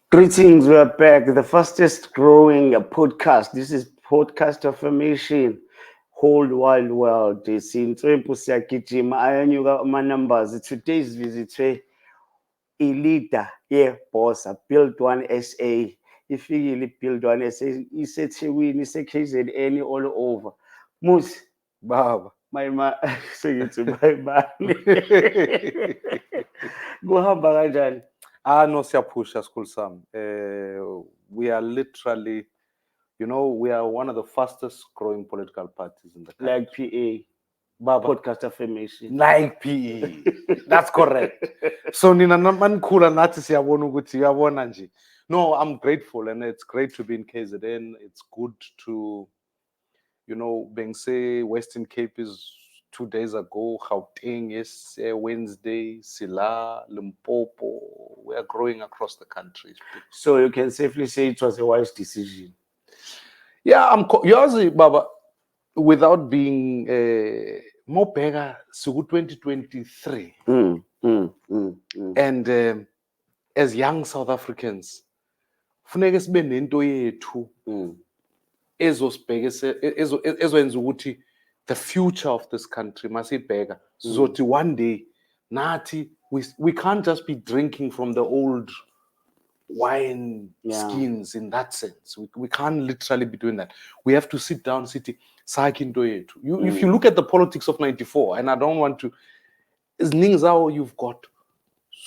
Greetings, we're back. The fastest growing podcast. This is Podcast Affirmation. Whole wide world. Sintswempu siyagijima ayanyuka ama-numbers. Today's visit i-leader yebossa Build One SA. Ifikile Build One SA iseThekwini, ise-KZN all over. Mmusi Baba. sengithi Maimane. Kuhamba kanjani? No, siyapusha school sam. We are literally, we are one of the fastest growing political parties in the country. Like PA. Baba. Podcast Affirmation. Like PE. That's correct. So nina manikhula nathi siyabona ukuthi uyabona nje. No, I'm grateful and it's great to be in KZN. It's good to, being say Western Cape is 2 days ago, Gauteng is Wednesday, Sila, Limpopo. We are growing across the country. So you can safely say it was a wise decision. Yeah, yours, Baba, without being more bigger, so 2023. And as young South Africans, funeke sibe nento yethu ezokwenza ukuthi the future of this country masibheka sizothi one day nathi we can't just be drinking from the old wine skins in that sense. We can't literally be doing that. We have to sit down, sakhe into yethu. If you look at the politics of 94, and I don't want to, you've got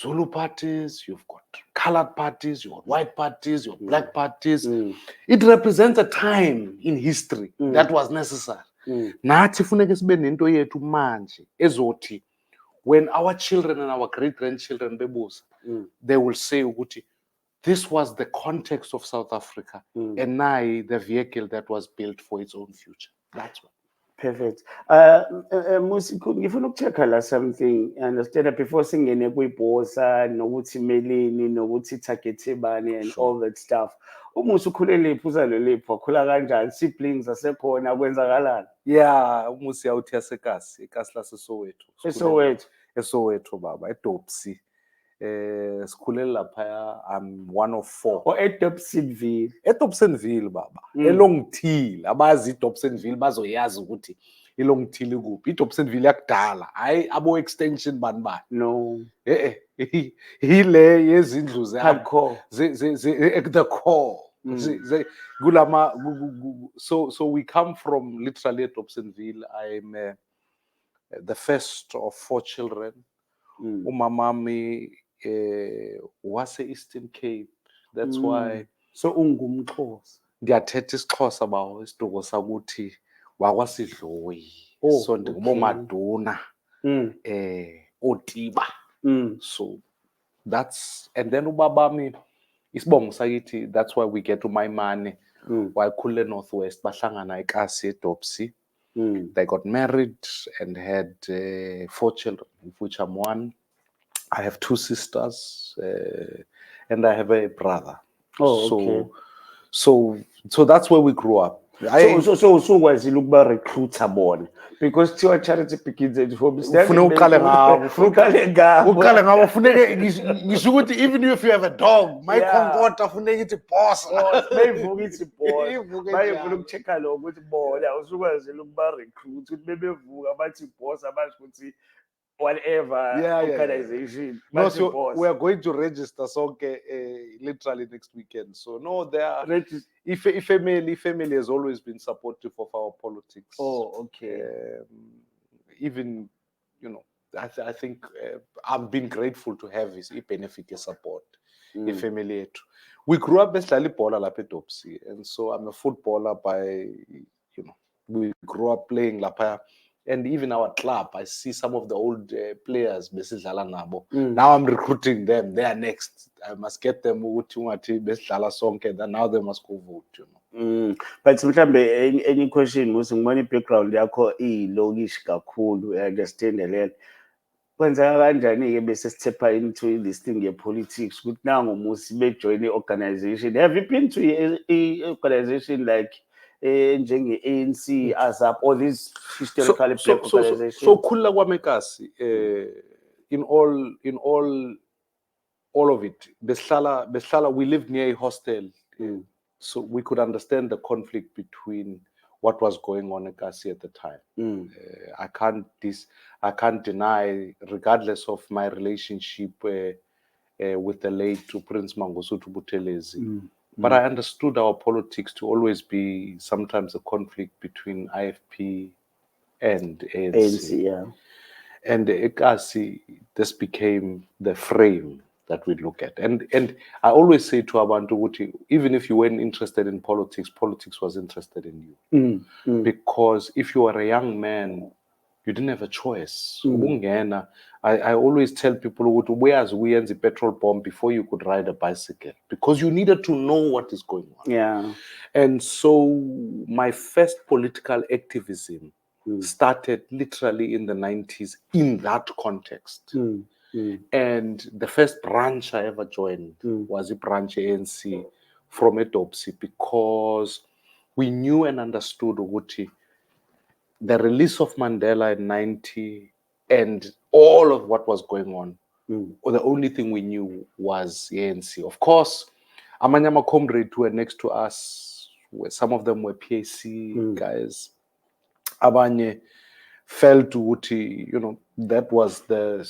Zulu parties, you've got colored parties, you've got white parties, you've got black parties. It represents a time in history that was necessary. Nathi funeke sibe nento yethu manje ezothi when our children and our great-grandchildren bebusa, they will say ukuthi this was the context of South Africa and now the vehicle that was built for its own future. That's what. Perfect. Mmusi, ngifuna ukuchecka la something. Understand that before singene kwibosa nokuthi melini nokuthi target bani and all that stuff. Mmusi ukhulele iphi uzalo lephi wakhula kanjani? Siblings asekhona kwenzakalani? Yeah, Mmusi awuthi yasekasi, ekasi la Soweto. Soweto baba, eDopsi. Sikhulele lapha. I'm one of four. Or eDobsonville. eDobsonville baba. eLongthile. Abazi iDobsonville bazoyazi ukuthi iLongthile kuphi. iDobsonville yakudala. Hayi abo extension bani. No. Ile yezindlu hardcore. The core. So we come from literally eDobsonville. I'm the first of 4 children. Umamami was Eastern Cape. That's why. So ungumXhosa. Ndiyathetha isiXhosa bawo isiduko sakuthi wakwasidloyi. So ndingubomaduna otiba. So that's, and then ubabami isibongo sakithi, that's why we get to Maimane. Wakhulele Northwest bahlangana eKasi eDopsi. They got married and had 4 children, of which I'm one. I have 2 sisters, and I have a brother. Okay. So that's where we grew up. So was he look about recruiter born because to charity begins at home. Even if you have a dog, my comforter funeke ithi boss. Mayivuka ithi boss. Mayivuka ukuchecka lo ukuthi bona usukwazi lokuba recruit ukuthi bebevuka bathi boss abasho ukuthi whatever organization. No, so we are going to register literally next weekend. So no, there are family has always been supportive of our politics. Oh, okay. Even, I think I've been grateful to have his benefit support. Family. We grew up besidlala ibhola lapha eDopsi, and so I'm a footballer by, we grew up playing lapha. And even our club, I see some of the old players besidlala nabo. Now I'm recruiting them. They are next. I must get them ukuthi besidlala sonke. Then now they must go vote. But mhlambe any question Mmusi, ngibona background yakho ilokish kakhulu. I understand le. Kwenzeka kanjani ke bese sithepha into this thing ye politics ukuthi nango Mmusi bejoin organization. Have you been to a organization like njenge-ANC, ASAP, all these historically black organizations? So khulula kwami eKasi, in all all of it. Beslala, we lived near a hostel, so we could understand the conflict between what was going on in Kasi at the time. I can't deny, regardless of my relationship with the late Prince Mangosuthu Buthelezi. But I understood our politics to always be sometimes a conflict between IFP and ANC. ANC, yeah. And Ekasi, this became the frame that we look at. And I always say to Abantu Wuti, even if you weren't interested in politics, politics was interested in you. Because if you were a young man, you didn't have a choice. I always tell people, where's we and the petrol bomb before you could ride a bicycle? Because you needed to know what is going on. Yeah. And so my first political activism started literally in the 90s in that context. And the first branch I ever joined was a branch ANC from Edopsi, because we knew and understood Uguti, the release of Mandela in 90 and all of what was going on. The only thing we knew was the ANC. Of course, Amanyama comrades who were next to us, some of them were PAC guys. Abanye felt Uti, that was the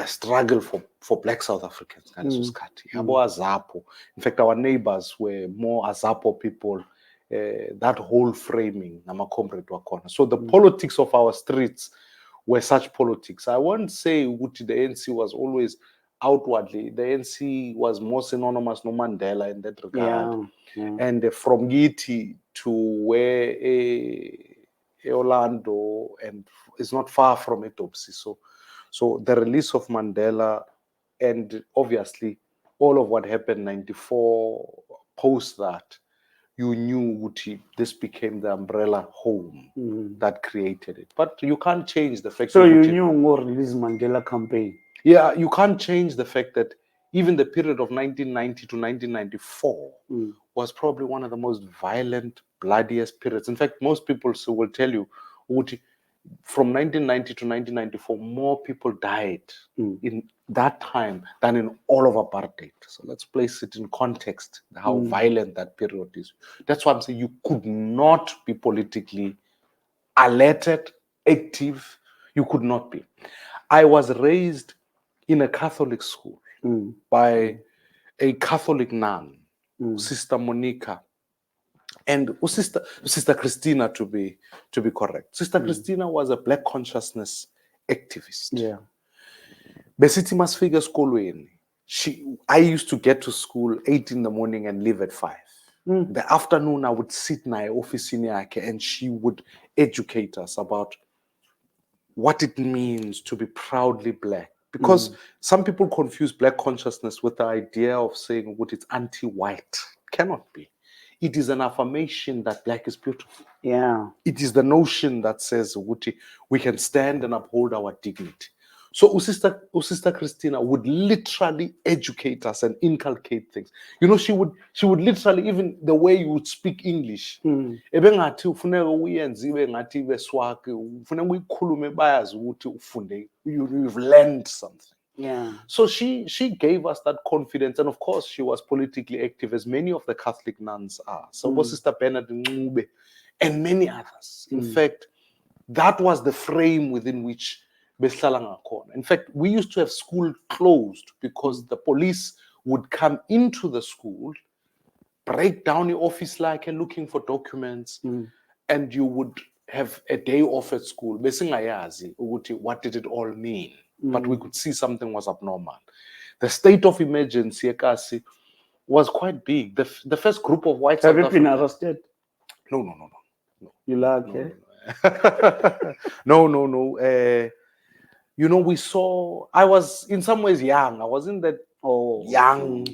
struggle for Black South Africans. Azapo. In fact, our neighbors were more Azapo people. That whole framing, so the politics of our streets were such politics. I won't say Uti the ANC was always outwardly. The ANC was more synonymous no Mandela in that regard. Yeah. And from Giti to where Orlando, and it's not far from Etopsi. So the release of Mandela, and obviously all of what happened 94 post that, you knew this became the umbrella home that created it. But you can't change the fact. So you knew more release Mandela campaign. Yeah, you can't change the fact that even the period of 1990 to 1994 was probably one of the most violent, bloodiest periods. In fact, most people will tell you, from 1990 to 1994, more people died in that time than in all of apartheid. So let's place it in context, how violent that period is. That's why I'm saying you could not be politically alerted, active. You could not be. I was raised in a Catholic school by a Catholic nun, Sister Monica, and Sister Christina, to be correct. Sister Christina was a Black consciousness activist. Yeah. Besithi masifika esikolweni, I used to get to school 8 in the morning and leave at 5. The afternoon, I would sit in my office in yakhe, and she would educate us about what it means to be proudly Black. Because some people confuse Black consciousness with the idea of saying what it's anti-white. It cannot be. It is an affirmation that Black is beautiful. Yeah. It is the notion that says we can stand and uphold our dignity. So Sister Christina would literally educate us and inculcate things. She would literally, even the way you would speak English. You've learned something. Yeah. So she gave us that confidence, and of course she was politically active, as many of the Catholic nuns are. So was Sister Bernard Ncube and many others. In fact, that was the frame within which Beslalanga Corner. In fact, we used to have school closed because the police would come into the school, break down the office like and looking for documents, and you would have a day off at school. What did it all mean? But we could see something was abnormal. The state of emergency was quite big. The first group of white Have you been arrested? No. You like it? No. We saw. I was in some ways young. I wasn't that young.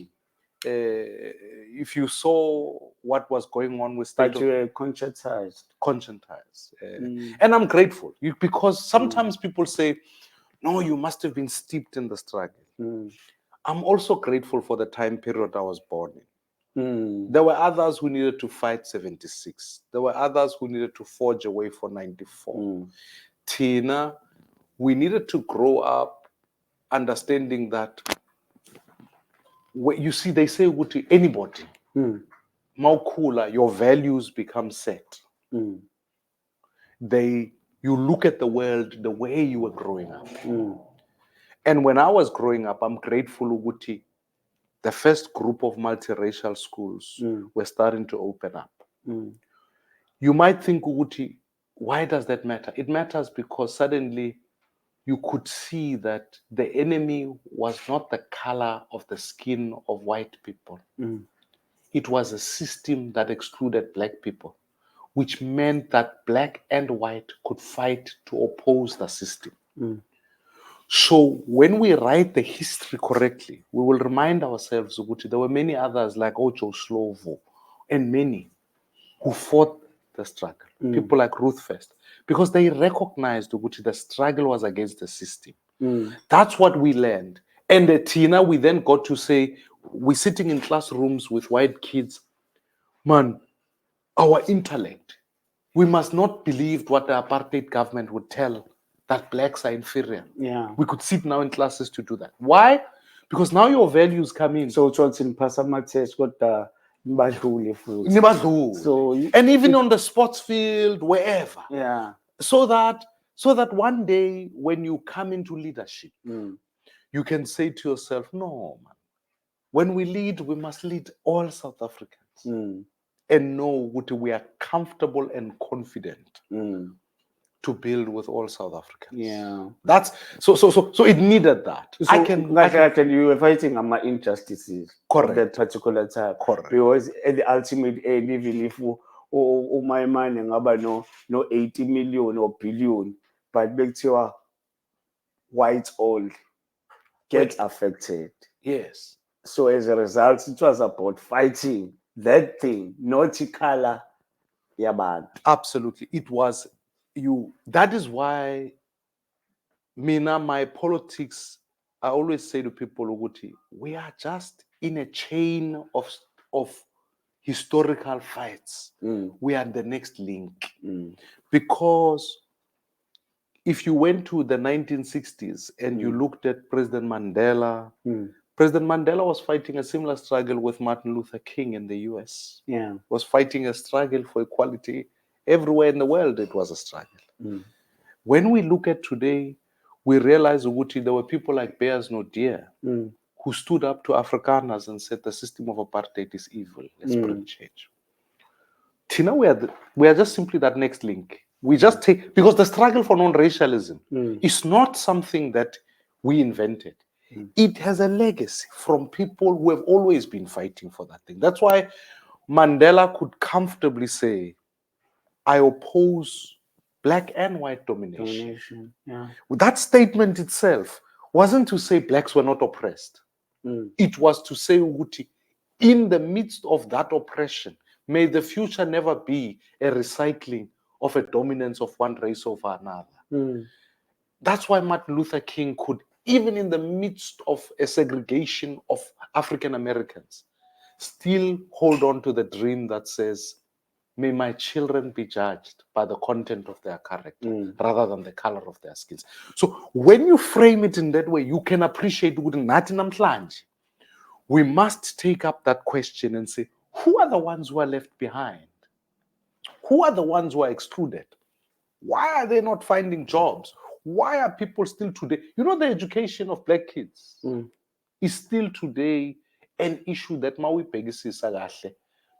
If you saw what was going on with state, but you were conscientized. And I'm grateful because sometimes people say, "No, you must have been steeped in the struggle." I'm also grateful for the time period I was born in. There were others who needed to fight 76. There were others who needed to forge away for 94. Tina, we needed to grow up understanding that you see, they say ukuthi anybody, Mm. mawukhula, your values become set. Mm. You look at the world the way you were growing up. Mm. And when I was growing up, I'm grateful ukuthi the first group of multiracial schools Mm. were starting to open up. Mm. You might think ukuthi, why does that matter? It matters because suddenly you could see that the enemy was not the color of the skin of white people. Mm. It was a system that excluded black people, which meant that black and white could fight to oppose the system. Mm. So when we write the history correctly, we will remind ourselves ukuthi there were many others like Ojo Slovo and many who fought the struggle. People like Ruth First, because they recognized ukuthi the struggle was against the system. Mm. That's what we learned. And at Tina, we then got to say, we're sitting in classrooms with white kids, man, our intellect. We must not believe what the apartheid government would tell, that blacks are inferior. Yeah. We could sit now in classes to do that. Why? Because now your values come in. So it's in Pasamates got the Mbadluli fruits. Nibadluli. So and even on the sports field, wherever. yeah. So that one day when you come into leadership, Mm. you can say to yourself, no, man. When we lead, we must lead all South Africans. Mm. And know that we are comfortable and confident Mm. to build with all South Africans. Yeah. That's so it needed that. So you were fighting my injustices Correct. of that particular time. Correct. Because at the ultimate end, even if my money ngaba no 80 million or billion, but back to white all get affected. Yes. So as a result, it was about fighting that thing, not color. Yeah, man. Absolutely. It was you. That is why my politics, I always say to people, Uguti, we are just in a chain of historical fights. Mm. We are the next link. Mm. Because if you went to the 1960s and you looked at President Mandela, President Mandela was fighting a similar struggle with Martin Luther King in the US. Yeah. Was fighting a struggle for equality everywhere in the world. It was a struggle. Mm. When we look at today, we realize Uguti, there were people like Bears No Dear who stood up to Afrikaners and said the system of apartheid is evil. Let's bring change. Tina, we are just simply that next link. We just take, because the struggle for non-racialism is not something that we invented. It has a legacy from people who have always been fighting for that thing. That's why Mandela could comfortably say, I oppose black and white domination. Yeah. That statement itself wasn't to say blacks were not oppressed. It was to say, Uguti, in the midst of that oppression, may the future never be a recycling of a dominance of one race over another. That's why Martin Luther King could, even in the midst of a segregation of African Americans, still hold on to the dream that says, may my children be judged by the content of their character rather than the color of their skins. So when you frame it in that way, you can appreciate Nathi namhlanje. We must take up that question and say, who are the ones who are left behind? Who are the ones who are excluded? Why are they not finding jobs? Why are people still today? You know, the education of black kids is still today an issue that Maui Pegasi Sagahle.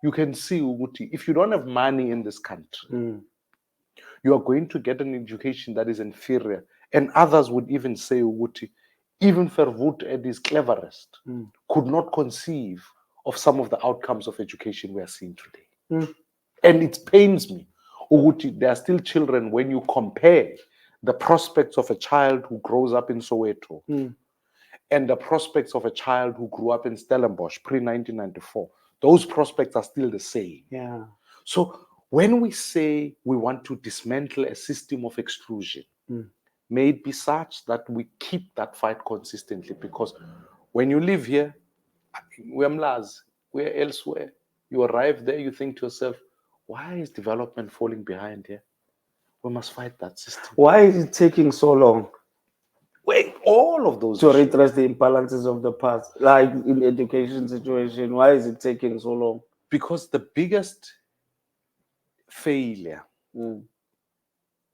You can see, Uguti, if you don't have money in this country, you are going to get an education that is inferior. And others would even say, Uguti, even Verwoerd at his cleverest could not conceive of some of the outcomes of education we are seeing today. And it pains me, Uguti, there are still children, when you compare the prospects of a child who grows up in Soweto and the prospects of a child who grew up in Stellenbosch pre-1994, those prospects are still the same. Yeah. So when we say we want to dismantle a system of exclusion, may it be such that we keep that fight consistently, because when you live here, we're mlazi, we're elsewhere. You arrive there, you think to yourself, why is development falling behind here? We must fight that system. Why is it taking so long? Wait, all of those to issues. redress the imbalances of the past, like in the education situation? Why is it taking so long? Because the biggest failure Mm,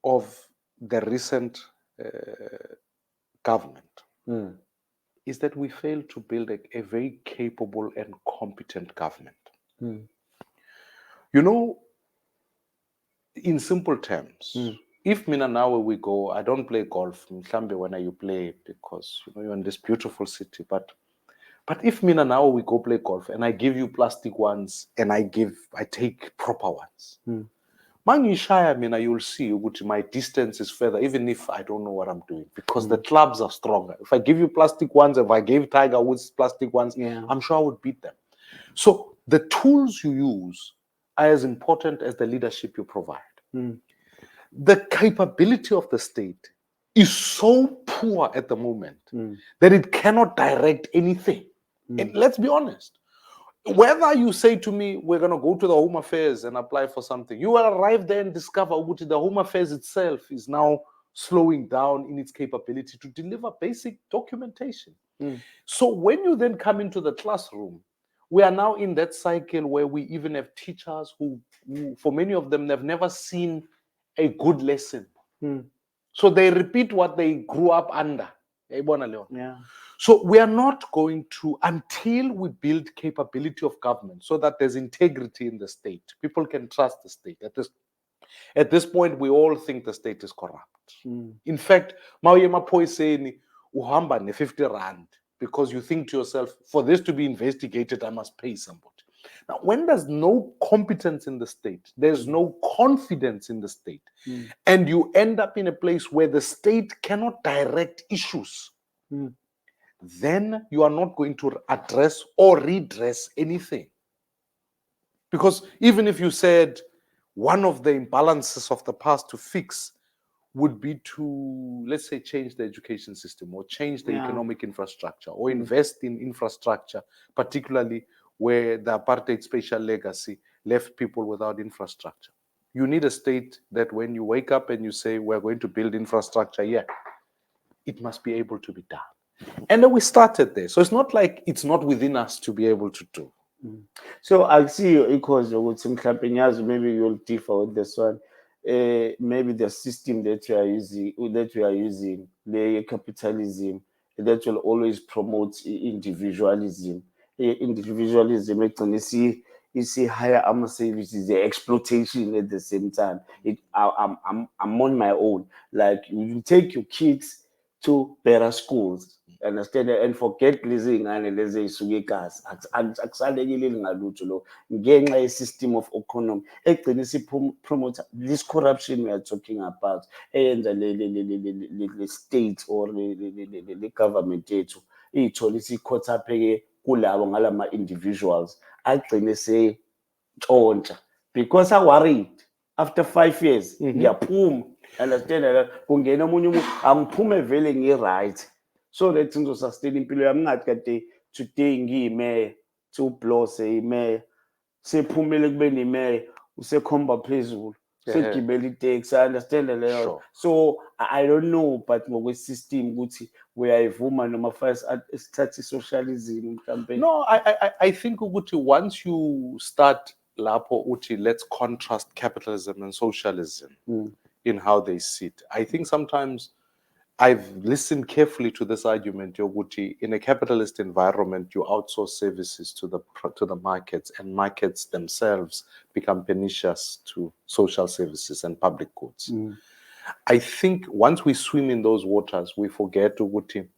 of the recent government mm, is that we failed to build a very capable and competent government. mm, You know, in simple terms, mm, if mina now we go, I don't play golf, mhlambe when you play because you're in this beautiful city, but if mina now we go play golf and I give you plastic ones and I take proper ones. mm, Mangishaya mina, you'll see which my distance is further, even if I don't know what I'm doing, because the mm. clubs are stronger. If I give you plastic ones, if I gave Tiger Woods plastic ones, Yeah. I'm sure I would beat them. So the tools you use are as important as the leadership you provide. Mm, The capability of the state is so poor at the moment mm, that it cannot direct anything. And mm, let's be honest, whether you say to me, we're going to go to the Home Affairs and apply for something, you will arrive there and discover that the Home Affairs itself is now slowing down in its capability to deliver basic documentation. mm, So when you then come into the classroom, we are now in that cycle where we even have teachers who for many of them, they've never seen a good lesson. mm. So they repeat what they grew up under. Yayibona leyo nto? Yeah. So we are not going to, until we build capability of government so that there's integrity in the state. People can trust the state. At this point, we all think the state is corrupt. Mm, In fact, mawuye emaphoyiseni uhamba ne-50 rand because you think to yourself, for this to be investigated, I must pay somebody. Now, when there's no competence in the state, there's no confidence in the state, mm, and you end up in a place where the state cannot direct issues, mm, then you are not going to address or redress anything. Because even if you said one of the imbalances of the past to fix would be to, let's say, change the education system or change the yeah. economic infrastructure or Mm, invest in infrastructure, particularly where the apartheid spatial legacy left people without infrastructure. You need a state that when you wake up and you say, we're going to build infrastructure, yeah, it must be able to be done. And then we started there. So it's not like it's not within us to be able to do. mm. So I see your echoes ukuthi mhlawumbe ngiyazi maybe you'll differ with this one. Maybe the system that we are using, the capitalism, that will always promote individualism. Individualism egcina higher armor services, the exploitation at the same time. I'm on my own. Like you take your kids to better schools, understand, and forget lezi ngane lezi ey'suke egazi. Akusalekile ngalutho lo ngenxa ye-system of economy egcina promote this corruption we are talking about, eyenza le state or le government yethu iy'thole isikhothapheke kulabo ngalama-individuals agcine seyintshontsha because worried after 5 years ngiyaphuma, understand, kungena omunye umuntu angiphume vele ngi-right so that ngizosustain impilo yami. Ngathi kade today ngiyimeya, uBlose imeya, sephumile kubeni imeya, usekhomba phezulu, segibela iteksi, understand leyo. Sure. So I don't know, but ngokwe-system ukuthi uyayivuma noma first sithathe i-socialism mhlampe. No, I think ukuthi once you start lapho uthi let's contrast capitalism and socialism in how they sit. I think sometimes I've listened carefully to this argument yokuthi in a capitalist environment you outsource services to the markets and markets themselves become pernicious to social services and public goods. I think once we swim in those waters we forget ukuthi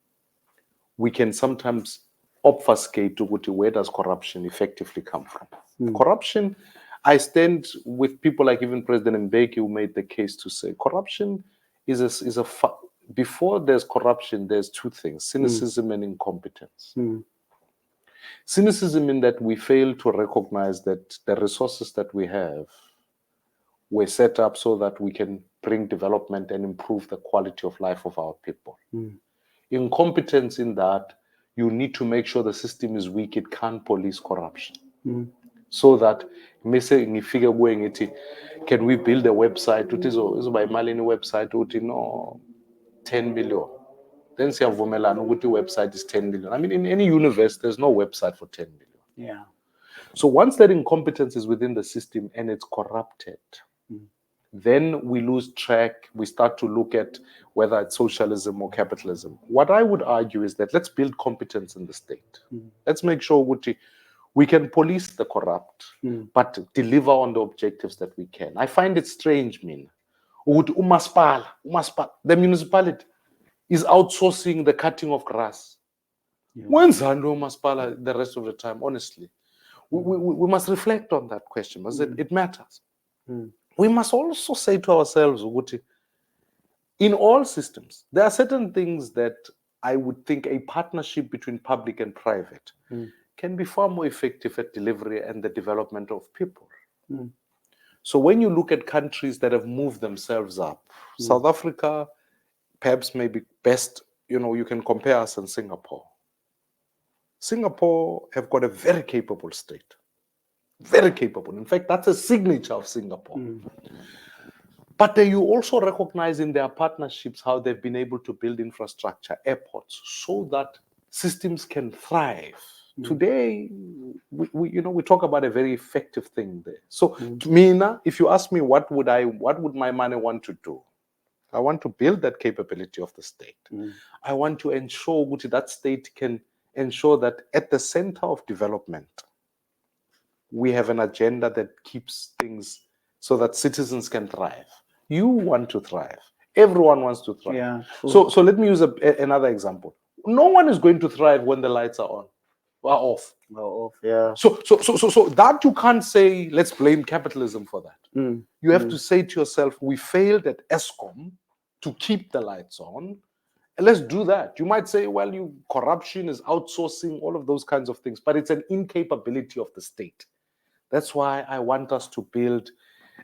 we can sometimes obfuscate where does corruption effectively come from. Corruption, I stand with people like even President Mbeki who made the case to say corruption before there's corruption, there's two things: cynicism and incompetence. Cynicism in that we fail to recognize that the resources that we have were set up so that we can bring development and improve the quality of life of our people. Incompetence in that you need to make sure the system is weak, it can't police corruption. So that ngifike kuwe ngithi, can we build a website uthi izoba imali website uthi no 10 million. then siyavumelana ukuthi website is 10 million. I mean, in any universe, there's no website for 10 million. Yeah. So once that incompetence is within the system and it's corrupted, then we lose track. We start to look at whether it's socialism or capitalism. What I would argue is that let's build competence in the state. Let's make sure we can police the corrupt, but deliver on the objectives that we can. I find it strange, the municipality is outsourcing the cutting of grass. When's umasipala the rest of the time, honestly? We must reflect on that question, because it matters. We must also say to ourselves, in all systems, there are certain things that I would think a partnership between public and private can be far more effective at delivery and the development of people. So when you look at countries that have moved themselves up, South Africa perhaps may be best, you can compare us and Singapore. Singapore have got a very capable state. Very capable. In fact, that's a signature of Singapore. But you also recognize in their partnerships how they've been able to build infrastructure, airports, so that systems can thrive. Today, we talk about a very effective thing there. So, to me, if you ask me what would my money want to do? I want to build that capability of the state. I want to ensure that state can ensure that at the center of development, we have an agenda that keeps things so that citizens can thrive. You want to thrive. Everyone wants to thrive. Yeah, so let me use another example. No one is going to thrive when the lights are on or off. Yeah. So that you can't say, let's blame capitalism for that. You have to say to yourself, we failed at ESCOM to keep the lights on. And let's do that. You might say, well, corruption is outsourcing, all of those kinds of things, but it's an incapability of the state. That's why I want us to build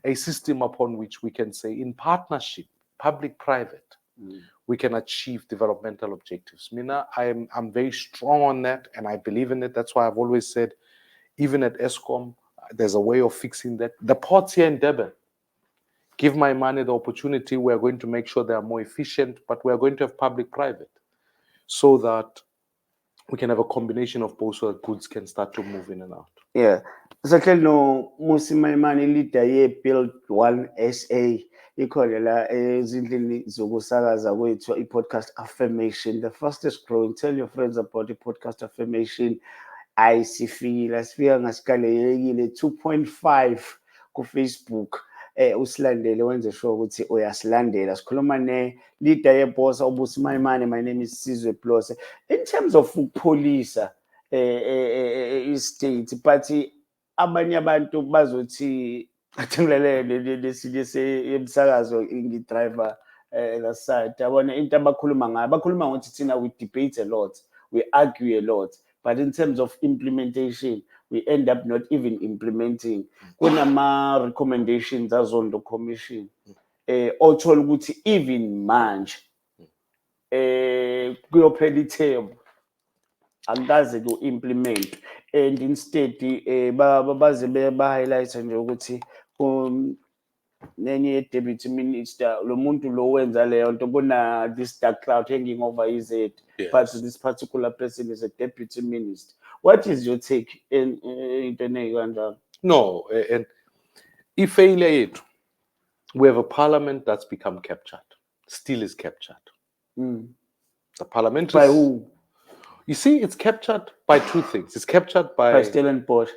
a system upon which we can say, in partnership, public-private, we can achieve developmental objectives. Mina, I'm very strong on that, and I believe in it. That's why I've always said, even at ESCOM, there's a way of fixing that. The ports here in Durban, give my money the opportunity. We're going to make sure they are more efficient, but we're going to have public-private so that we can have a combination of both, so that goods can start to move in and out. Yeah. Exactly. No, Mmusi Maimane leader ye build one SA. Ikhona la ezindlini zokusakaza kwethu i-podcast affirmation, the fastest growing. Tell your friends about the podcast affirmation. Sifika ngasikale yekile 2.5 ku Facebook. Usilandele wenze sure ukuthi uyasilandela. Sikhuluma leader yebosa uMmusi Maimane. My name is Sizwe Plose. In terms of upolisa state, but abanye abantu bazothi athi ngilalele lesinye semsakazo ngidriver la side yabona into abakhuluma ngayo, bakhuluma ngokuthi thina we debate a lot, we argue a lot, but in terms of implementation we end up not even implementing. Kunama recommendations azondo commission othola ukuthi even manje kuyophela iterm akaze ku-implement, and instead baze ba-highlight nje ukuthi nenye ye-deputy minister, lo muntu lo wenza leyo nto, kuna this dark cloud hanging over his head. Yes. But this particular person is a deputy minister. What is your take in into kanjalo? No, and if failure yethu, we have a parliament that's become captured, still is captured. The parliament by who? You see, it's captured by two things. It's captured by Stellenbosch.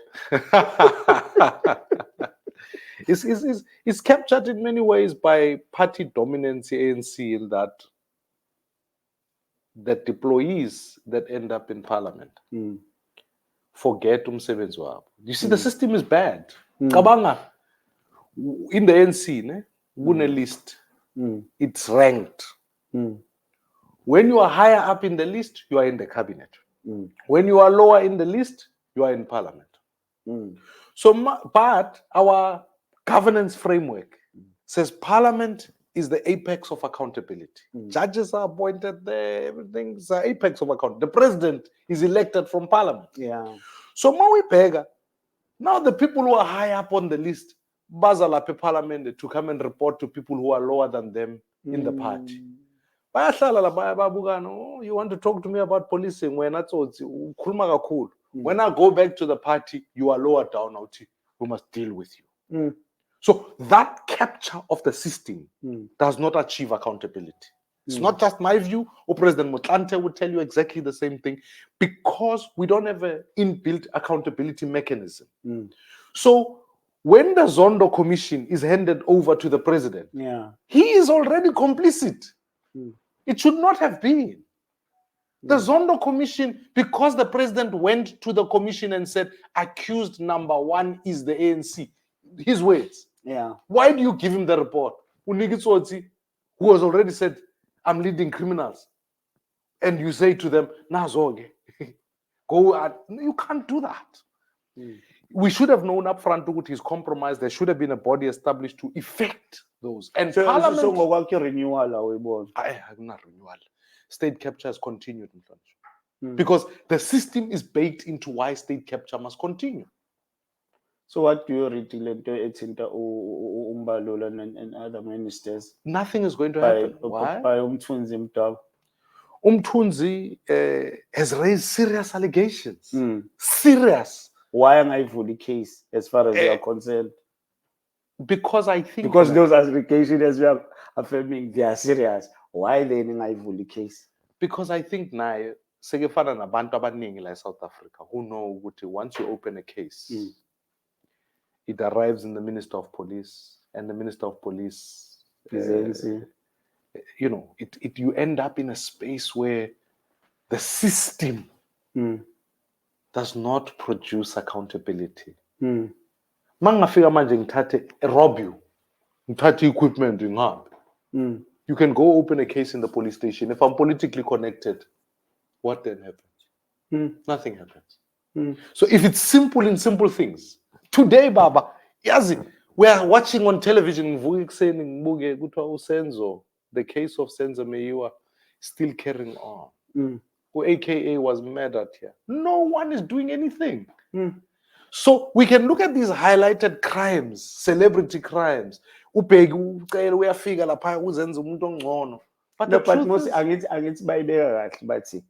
It's captured in many ways by party dominance, ANC, in that deployees that end up in parliament forget umsebenzi wabo. You see, the system is bad. Kabanga, in the ANC, gune list. It's ranked. When you are higher up in the list, you are in the cabinet. When you are lower in the list, you are in parliament. So, but our governance framework says parliament is the apex of accountability. Judges are appointed there, everything's the apex of account. The president is elected from parliament. Yeah. So Maui Pega, now the people who are high up on the list, Bazalape parliament to come and report to people who are lower than them in the party. bayahlala la bayabukana, oh, you want to talk to me about policing? When I go back to the party, you are lower down. We must deal with you. So that capture of the system does not achieve accountability. It's not just my view, or President Motlanthe would tell you exactly the same thing, because we don't have an inbuilt accountability mechanism. So when the Zondo Commission is handed over to the president, he is already complicit. It should not have been. The Zondo Commission, because the president went to the commission and said, accused number one is the ANC. His words. Why do you give him the report? Unigitsotsi, who has already said, I'm leading criminals. And you say to them, Nazoge, go at, you can't do that. We should have known up front that he's compromised. There should have been a body established to effect those. And Parliament. renewal. Not renewal. State capture has continued. Because the system is baked into why state capture must continue. So what do you read Umbalola and other ministers? Nothing is going to happen. Why? By Umthunzi Mtawa. Umthunzi has raised serious allegations. Serious. Why am I for the case as far as you are concerned? Because I think... Because those allegations as we are affirming, they are serious. Why then I for the case? Because I think now, sekefana nabantu abaningi like South Africa who know what once you open a case, it arrives in the Minister of Police, and the Minister of Police, you know, you end up in a space where the system does not produce accountability. Mangafika manje ngithathe rob you, ngithathe equipment ngihambe. You can go open a case in the police station. If I'm politically connected, what then happens? Nothing happens. So if it's simple in simple things, today, Baba, yazi, we are watching on television, the case of Senzo Meyiwa still carrying on. Who AKA was murdered here. No one is doing anything. So we can look at these highlighted crimes, celebrity crimes. But the truth is, angithi bayibeka kahle bathi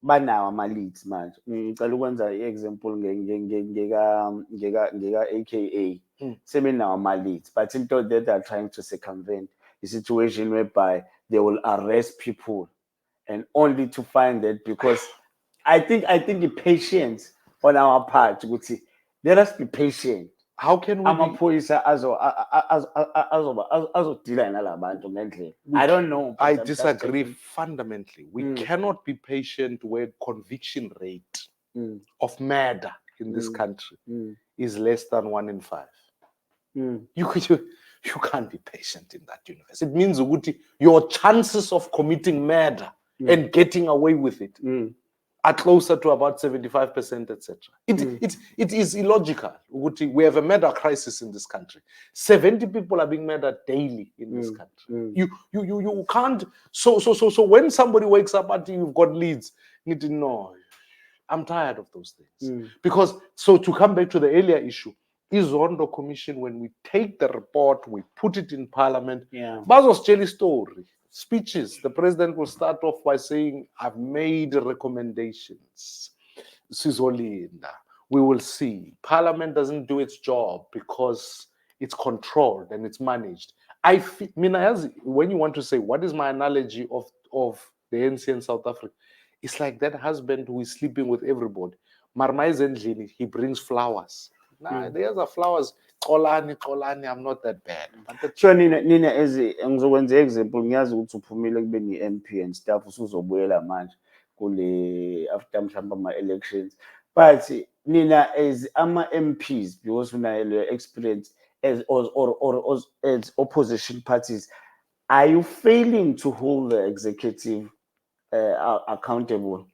banawo ama-leads manje. Ngicela ukwenza i-example ngeka AKA. Sebenawo ama-leads, but into that they are trying to circumvent a situation whereby they will arrest people, and only to find that, because I think the patience on our part, let us be patient. how can we amaphoyisa azodila nalabantu ngendlela. I don't know. I disagree fundamentally. We cannot be patient where conviction rate of murder in this country is less than 1 in 5. You can't be patient in that universe. It means your chances of committing murder and getting away with it are closer to about 75%, etc. It is illogical. We have a murder crisis in this country. 70 people are being murdered daily in this country. You can't. So when somebody wakes up and you've got leads, you need to know. I'm tired of those things. Because, so to come back to the earlier issue, is on the commission, when we take the report, we put it in parliament. Bazo's jelly story. Speeches, the president will start off by saying, I've made recommendations. Sizolinda. We will see. Parliament doesn't do its job because it's controlled and it's managed. When you want to say, what is my analogy of the ANC in South Africa? It's like that husband who is sleeping with everybody. He brings flowers. There's are flowers. Kolani, I'm not that bad. Sure, Nina ngizokwenza example, ngiyazi ukuthi uphumile kube ni-MP and stuff, usuzobuyela manje kule after mhlawumbe ama-elections. But Nina, as ama-MPs, because unayo le experience as or as opposition parties, are you failing to hold the executive accountable?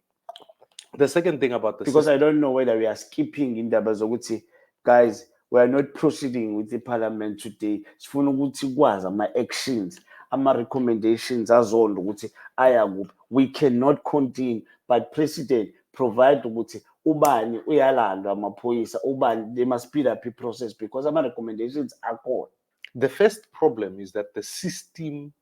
The second thing about this, because I don't know whether we are skipping in the guys, we are not proceeding with the parliament today. Sifuna ukuthi kwazi ama-actions, ama-recommendations azonto ukuthi ayakuphi. We cannot continue, but president provide ukuthi ubani uyalandwa amaphoyisa, ubani, they must speed up the process because ama-recommendations are gone. The first problem is that the system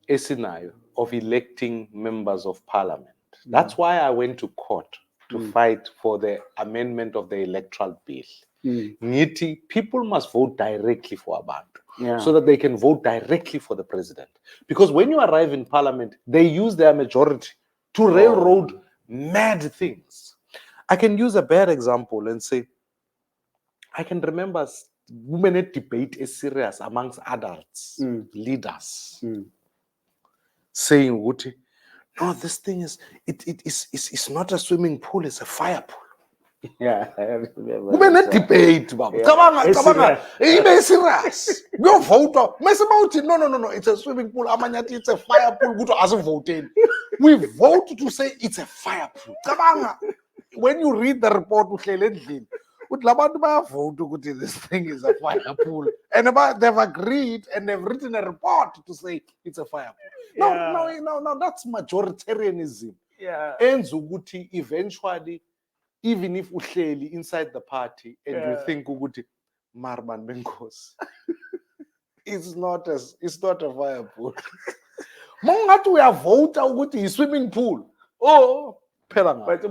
esinayo of electing members of parliament. That's why I went to court to fight for the amendment of the electoral bill. Ngithi, people must vote directly for abantu Yeah. so that they can vote directly for the president. Because when you arrive in parliament, they use their majority to railroad mad things. I can use a bad example and say, I can remember women debate is serious amongst adults, leaders, saying, "Wuti, no, this thing is it's not a swimming pool, it's a fire pool." Yeah, I remember Women that. debate, baba. Yeah. Cabanga, ibe serious. Go vote. No, it's a swimming pool. Amanyati, it's a fire pool. Go to as voting. We vote to say it's a fire pool. Cabanga. When you read the report, vote this thing is a fire pool. And they've agreed and they've written a report to say it's a fire pool. No, that's majoritarianism. Yeah. And Zuguti eventually, even if uhleli inside the party and you think ukuthi Marman Bengos, it's not a fire pool. Mongathi uyavota ukuthi swimming pool. Oh, phela nga. But the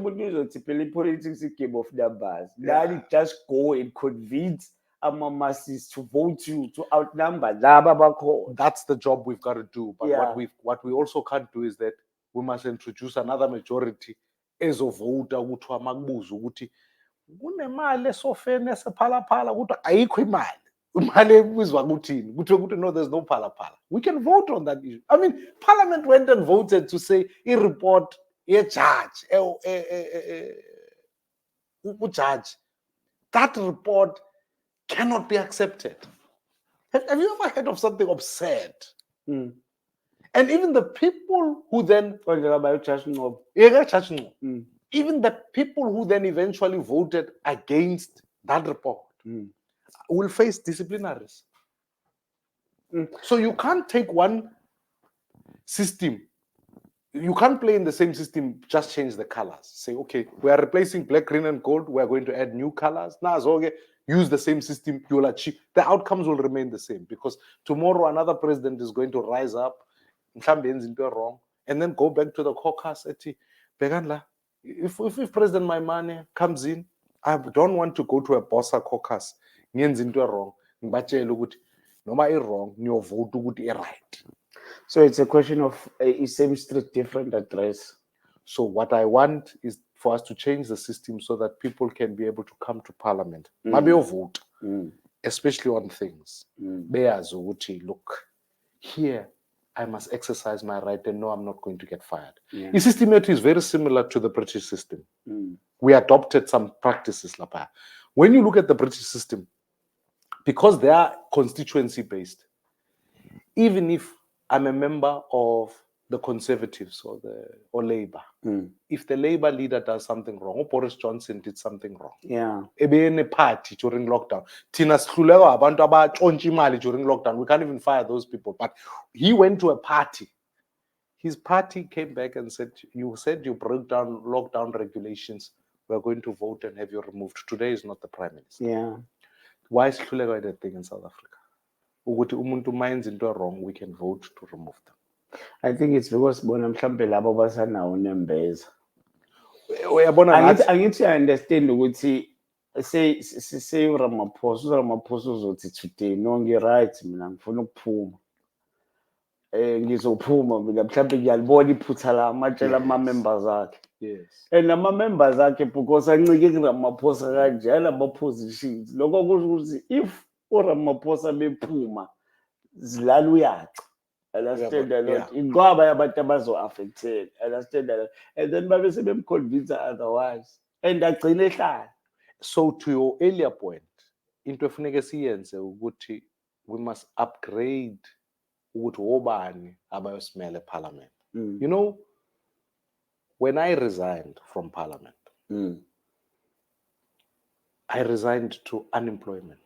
politics is a game of numbers. Now you just go and convince masses to vote you to outnumber. That's the job we've got to do. But Yeah. what we also can't do is that we must introduce another majority ezovota ukuthi amakubuza ukuthi kunemali esofeni esephalaphala ukuthi ayikho imali ebizwa ukuthini ukuthi no, there's no phalaphala. We can vote on that issue. I mean, parliament went and voted to say report judge judge, that report cannot be accepted. Have you ever heard of something absurd? And even the people who then even the people who then eventually voted against that report will face disciplinaries. So you can't take one system, you can't play in the same system, just change the colors. Say, okay, we are replacing black, green, and gold, we are going to add new colors. Now, okay, use the same system, you'll achieve. The outcomes will remain the same because tomorrow another president is going to rise up, wrong, and then go back to the caucus. If President Maimane comes in, I don't want to go to a Bossa caucus. Wrong. Noma wrong, your vote right. So it's a question of a same street, different address. So what I want is for us to change the system so that people can be able to come to parliament. Maybe vote, especially on things. Look, here I must exercise my right and know I'm not going to get fired. The system is very similar to the British system. We adopted some practices. When you look at the British system, because they are constituency based, even if I'm a member of the Conservatives or Labour, if the Labour leader does something wrong, or Boris Johnson did something wrong, in a party during lockdown, during lockdown, we can't even fire those people. But he went to a party. His party came back and said you broke down lockdown regulations. We're going to vote and have you removed. Today is not the Prime Minister. Yeah. Why is that thing in South Africa? Ukuthi umuntu minds into wrong, we can vote to remove them. I think it's because bona mhlambe labo basanawo nembeza. Uyabona angithi I understand ukuthi say uRamaphosa uzothi today no ngi-right mina ngifuna ukuphuma. Ngizophuma mina mhlambe ngiyalibona iphutha la amatshela ama-members akhe. Yes. And ama-members akhe because ancike kuRamaphosa kanjalo ama-positions. Lokho kusho ukuthi if uRamaphosa bephuma zilala uyaca. Understand that lot. Ingoba abantu abazo-affected. Understand that. And then babe sebemconvince otherwise. And agcine ehlala. So to your earlier point, into efuneke siyenze ukuthi we must upgrade ukuthi obani abayosimela eParliament. You know, when I resigned from Parliament, I resigned to unemployment.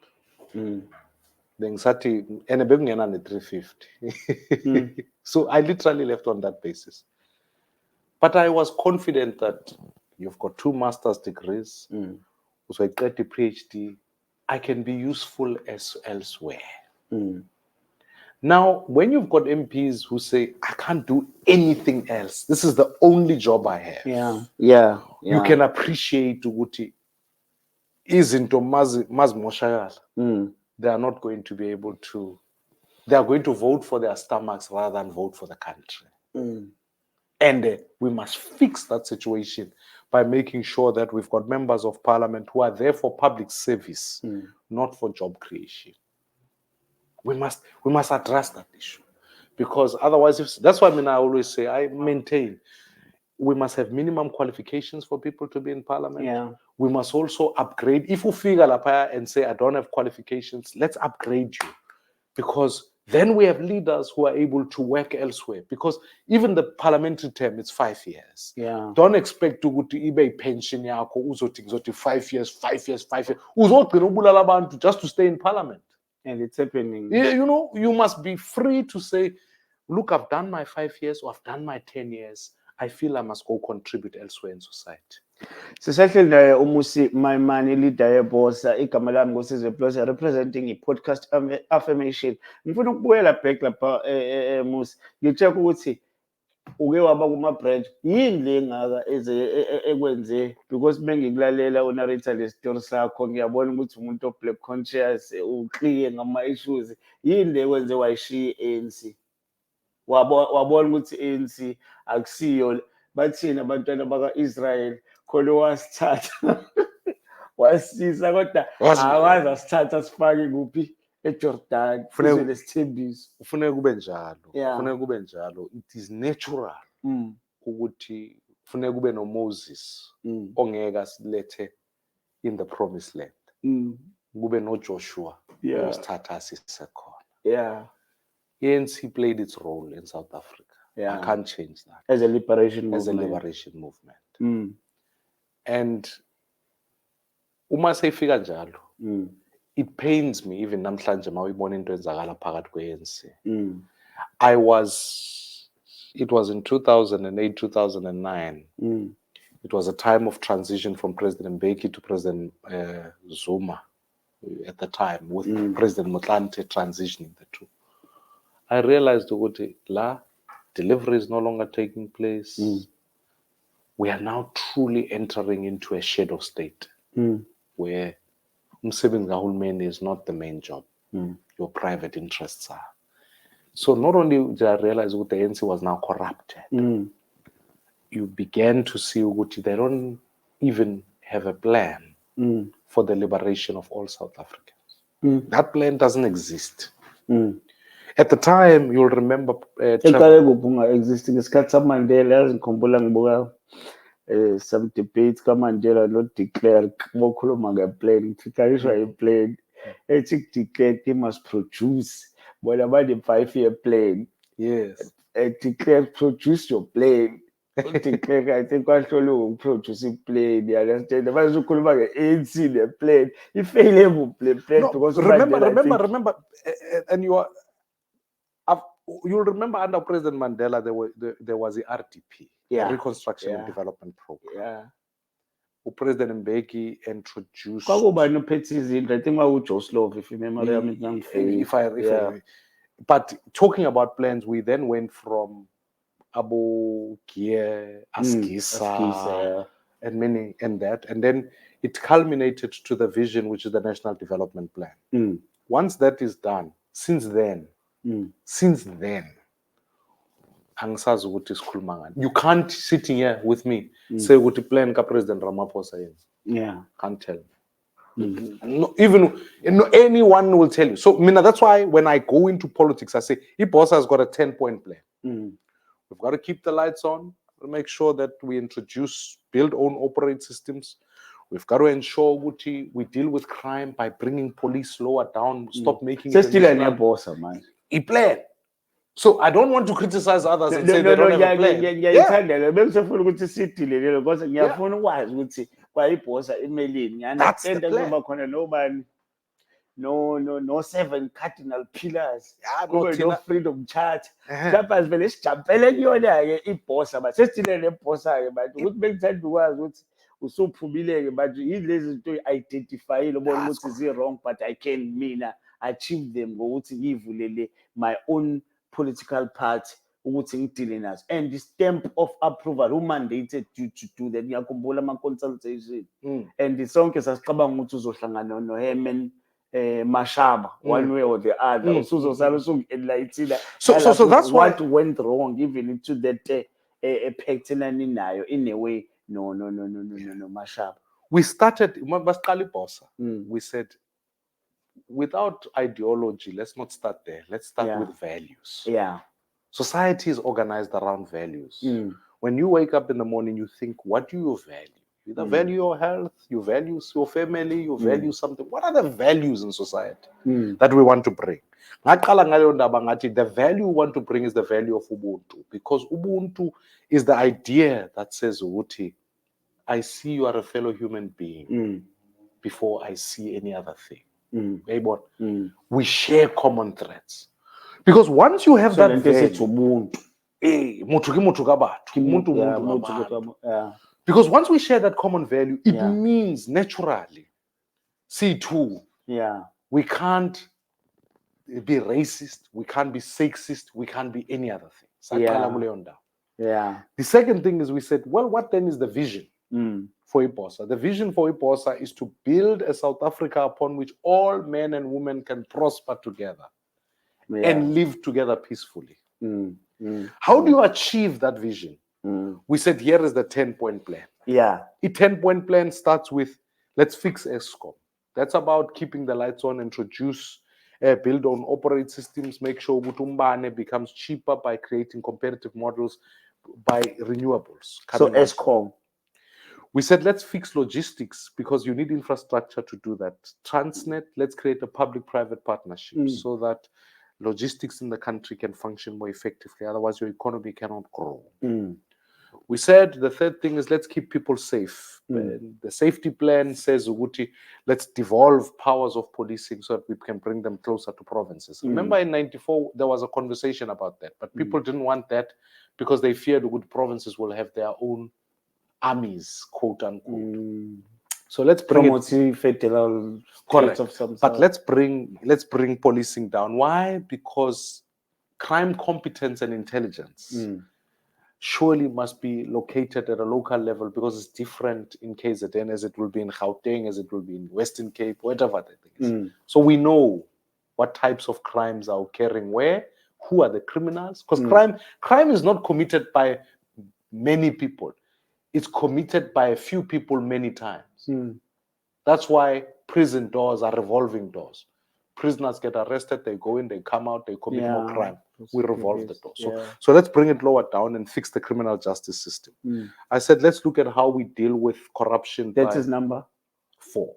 Bengisathi ene bekungena ne-350. So I literally left on that basis. But I was confident that you've got 2 master's degrees, so I got a PhD, I can be useful elsewhere. Now, when you've got MPs who say, I can't do anything else, this is the only job I have. You can appreciate ukuthi izinto mazimoshakala. They are not going to be able to, they are going to vote for their stomachs rather than vote for the country. And we must fix that situation by making sure that we've got members of parliament who are there for public service, not for job creation. We must address that issue, because otherwise, that's why I always say, I maintain, we must have minimum qualifications for people to be in parliament. We must also upgrade. If we figure lapaya and say, I don't have qualifications, let's upgrade you, because then we have leaders who are able to work elsewhere. Because even the parliamentary term, it's 5 years. Don't expect to go to eBay pension yakho uzothi 5 years, 5 years, 5 years. Uzogcina ubulala abantu just to stay in parliament. And it's happening. Yeah, you must be free to say, look, I've done my 5 years or I've done my 10 years. I feel I must go contribute elsewhere in society. Sisahleli naye Mmusi Maimane, leader yebosa, igama lami ngosize plus representing i-podcast affirmation. Ngifuna ukubuyela back lapha Mmusi. Ngitshela ukuthi uke waba kuma-brand yini le ngaka ekwenze, because bengikulalela unarrator le story sakho ngiyabona ukuthi umuntu o-black conscious, uclear ngama-issues. Yini le ekwenze wayishiya i-ANC? Wabona ukuthi i-ANC akusiyo bathina abantwana baka-Israel khona wasithatha wasisa, kodwa awazi asithatha sifake kuphi eJordan izwe lesithembiso. Kufanele kube njalo. Kufanele kube njalo. It is natural ukuthi kufanele kube no-Moses ongeke asilethe in the promised land. Kube no-Joshua osithatha asise khona. ANC played its role in South Africa. I can't change that. As a liberation movement. And uma seyifika njalo, it pains me even namhlanje mawuyibona into enzakala phakathi kwe-ANC. It was in 2008, 2009. It was a time of transition from President Mbeki to President Zuma at the time, with President Motlanthe transitioning the two. I realized that la delivery is no longer taking place. We are now truly entering into a shadow state where umsebenzi kahulumeni is not the main job. Your private interests are. So not only did I realize that the ANC was now corrupted, you began to see that they don't even have a plan for the liberation of all South Africans. That plan doesn't exist. At the time, you'll remember existing isikhathi saMandela, yazikhumbula ngibuka some debates kaMandela no de Klerk bokhuluma ngeplan, kuthikayishwa iplan ethi de Klerk he must produce bona bane 5-year plan. Yes. De Klerk produce your plan. De Klerk I think kwahlolo ukuproduce iplan, you understand? Manje ukhuluma nge-ANC le plan ifailable plan no, because remember and you'll remember under President Mandela there was the RDP, Reconstruction and Development Program. President Mbeki introduced. I think Joe Slovo, if you remember. But talking about plans, we then went from Abu Gie, Askisa, and then it culminated to the vision, which is the National Development Plan. Once that is done, since then, angisazi ukuthi sikhuluma ngani. You can't sitting here with me say ukuthi plan ka President Ramaphosa can't tell me. No, even anyone will tell you. So that's why when I go into politics I say boss has got a 10-point plan. We've got to keep the lights on, make sure that we build own operate systems. We've got to ensure we deal with crime by bringing police lower down, stop making it man. He played. So I don't want to criticize others and say they don't have a plan. That's the plan. No 7 cardinal pillars. No freedom chart. But usophumile ke but yilezi zinto identify lobona ukuthi wrong but I can mina achieve them ngokuthi ngivulele my own political party ukuthi ngidile nazo, and the stamp of approval who mandated you to do that. Ngiyakhumbula ama-consultation and sonke sasicabanga ukuthi uzohlangana noHerman Mashaba one way or the other. Usuzosala usungi-enlightena So that's what why went wrong even into that pact enaninayo in a way. No, Mashaba. we started, masiqala iBosa, we said, without ideology, let's not start there. Let's start with values. Yeah. Society is organized around values. When you wake up in the morning, you think, what do you value? You either value your health, you value your family, you value something. What are the values in society that we want to bring? The value we want to bring is the value of Ubuntu, because Ubuntu is the idea that says, Uti, I see you are a fellow human being before I see any other thing. We share common threads. Because once you have that value, because once we share that common value, it means naturally, see too, we can't be racist, we can't be sexist, we can't be any other thing. The second thing is we said, well, what then is the vision for IPOSA? The vision for IPOSA is to build a South Africa upon which all men and women can prosper together and live together peacefully. How do you achieve that vision? We said, here is the 10-point plan. The 10-point plan starts with, let's fix ESCOM. That's about keeping the lights on, introduce, build on operate systems, make sure Utumbane becomes cheaper by creating competitive models by renewables. So ESCOM. We said, let's fix logistics because you need infrastructure to do that. Transnet, let's create a public-private partnership so that logistics in the country can function more effectively. Otherwise, your economy cannot grow. We said the third thing is let's keep people safe. The safety plan says, Uguti, let's devolve powers of policing so that we can bring them closer to provinces. Remember in 94, there was a conversation about that, but people didn't want that because they feared good provinces will have their own armies, quote unquote. So let's bring federal correct of some but let's bring policing down. Why? Because crime competence and intelligence surely must be located at a local level, because it's different in KZN as it will be in Gauteng, as it will be in Western Cape, whatever the thing is. So we know what types of crimes are occurring where, who are the criminals, because crime is not committed by many people. It's committed by a few people many times. That's why prison doors are revolving doors. Prisoners get arrested, they go in, they come out, they commit more crime. We revolve the door. So let's bring it lower down and fix the criminal justice system. I said, let's look at how we deal with corruption. That is number 4.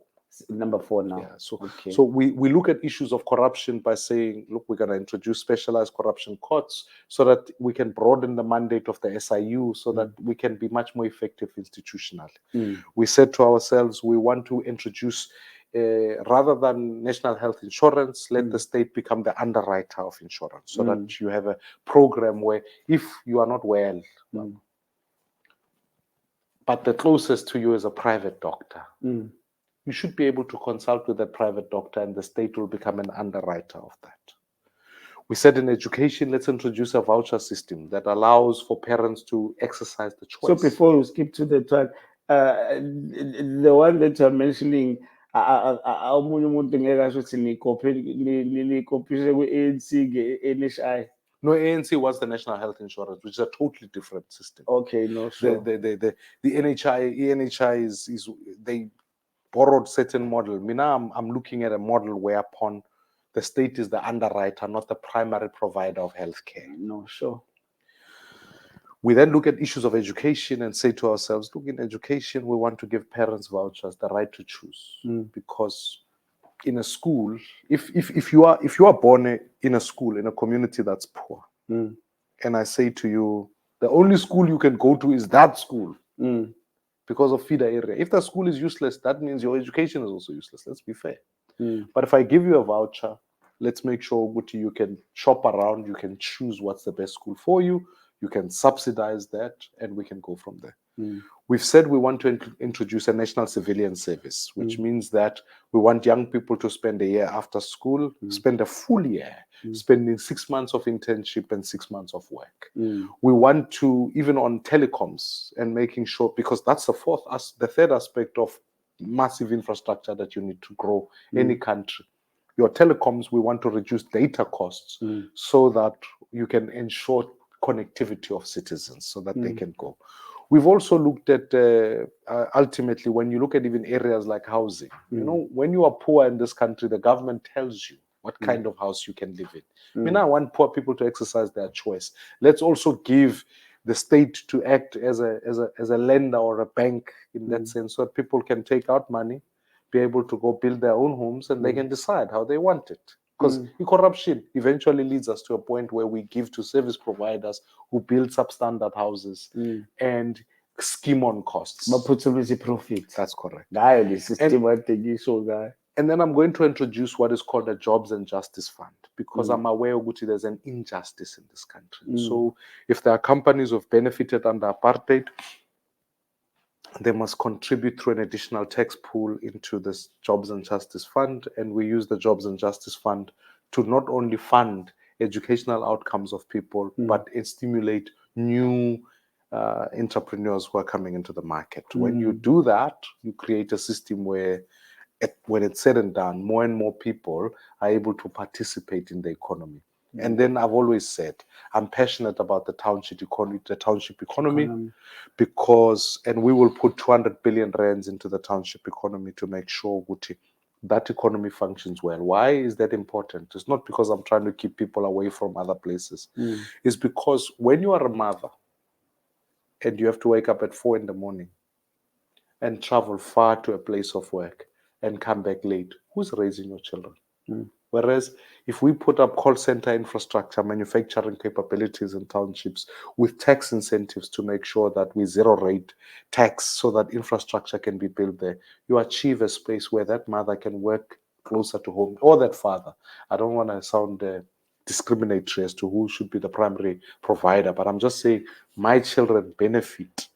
Number 4 now. So we look at issues of corruption by saying, look, we're going to introduce specialized corruption courts so that we can broaden the mandate of the SIU so that we can be much more effective institutionally. We said to ourselves, we want to introduce, rather than national health insurance, let the state become the underwriter of insurance so that you have a program where if you are not well, but the closest to you is a private doctor, you should be able to consult with a private doctor and the state will become an underwriter of that. We said in education, let's introduce a voucher system that allows for parents to exercise the choice. So before we skip to the track, the one that you're mentioning, omunye umuntu ngeke asho ukuthi nikophishe kwi-ANC nge-NHI. No, ANC was the National Health Insurance, which is a totally different system. Okay, no, sure. The NHI is they borrowed certain model. I'm looking at a model whereupon the state is the underwriter, not the primary provider of healthcare. No, sure. We then look at issues of education and say to ourselves, look, in education, we want to give parents vouchers, the right to choose. Because in a school, if you are born in a school, in a community that's poor, and I say to you, the only school you can go to is that school, because of feeder area. If the school is useless, that means your education is also useless. Let's be fair. But if I give you a voucher, let's make sure you can shop around, you can choose what's the best school for you, you can subsidize that, and we can go from there. Mm. We've said we want to introduce a national civilian service, which means that we want young people to spend a year after school, spend a full year, spending 6 months of internship and 6 months of work. Mm. We want to, even on telecoms, and making sure, because that's the third aspect of massive infrastructure that you need to grow any country. Your telecoms, we want to reduce data costs so that you can ensure connectivity of citizens so that they can go. We've also looked at ultimately, when you look at even areas like housing, when you are poor in this country, the government tells you what kind of house you can live in. I mean, I want poor people to exercise their choice. Let's also give the state to act as a lender or a bank in that sense, so that people can take out money, be able to go build their own homes, and they can decide how they want it. Because corruption eventually leads us to a point where we give to service providers who build substandard houses and scheme on costs. Baphuthumise profit. That's correct. Ngayo le system atengisho ngayo. And then I'm going to introduce what is called a Jobs and Justice Fund, because I'm aware that there's an injustice in this country. So if there are companies who have benefited under apartheid, they must contribute through an additional tax pool into this Jobs and Justice Fund. And we use the Jobs and Justice Fund to not only fund educational outcomes of people, but stimulate new entrepreneurs who are coming into the market. When you do that, you create a system where, when it's said and done, more and more people are able to participate in the economy. And then I've always said, I'm passionate about the township economy, because, and we will put 200 billion rands into the township economy to make sure that economy functions well. Why is that important? It's not because I'm trying to keep people away from other places. It's because when you are a mother and you have to wake up at 4 a.m. and travel far to a place of work and come back late, who's raising your children? Whereas if we put up call center infrastructure, manufacturing capabilities in townships with tax incentives to make sure that we zero rate tax so that infrastructure can be built there, you achieve a space where that mother can work closer to home, or that father. I don't want to sound discriminatory as to who should be the primary provider, but I'm just saying my children benefit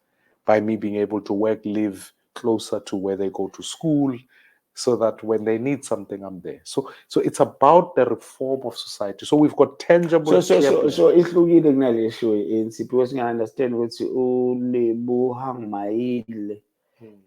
by me being able to work, live closer to where they go to school, so that when they need something, I'm there. So it's about the reform of society. So we've got tangible. So ihlukile kunalesho ANC, because ngiya-understand ukuthi uLebohang Maile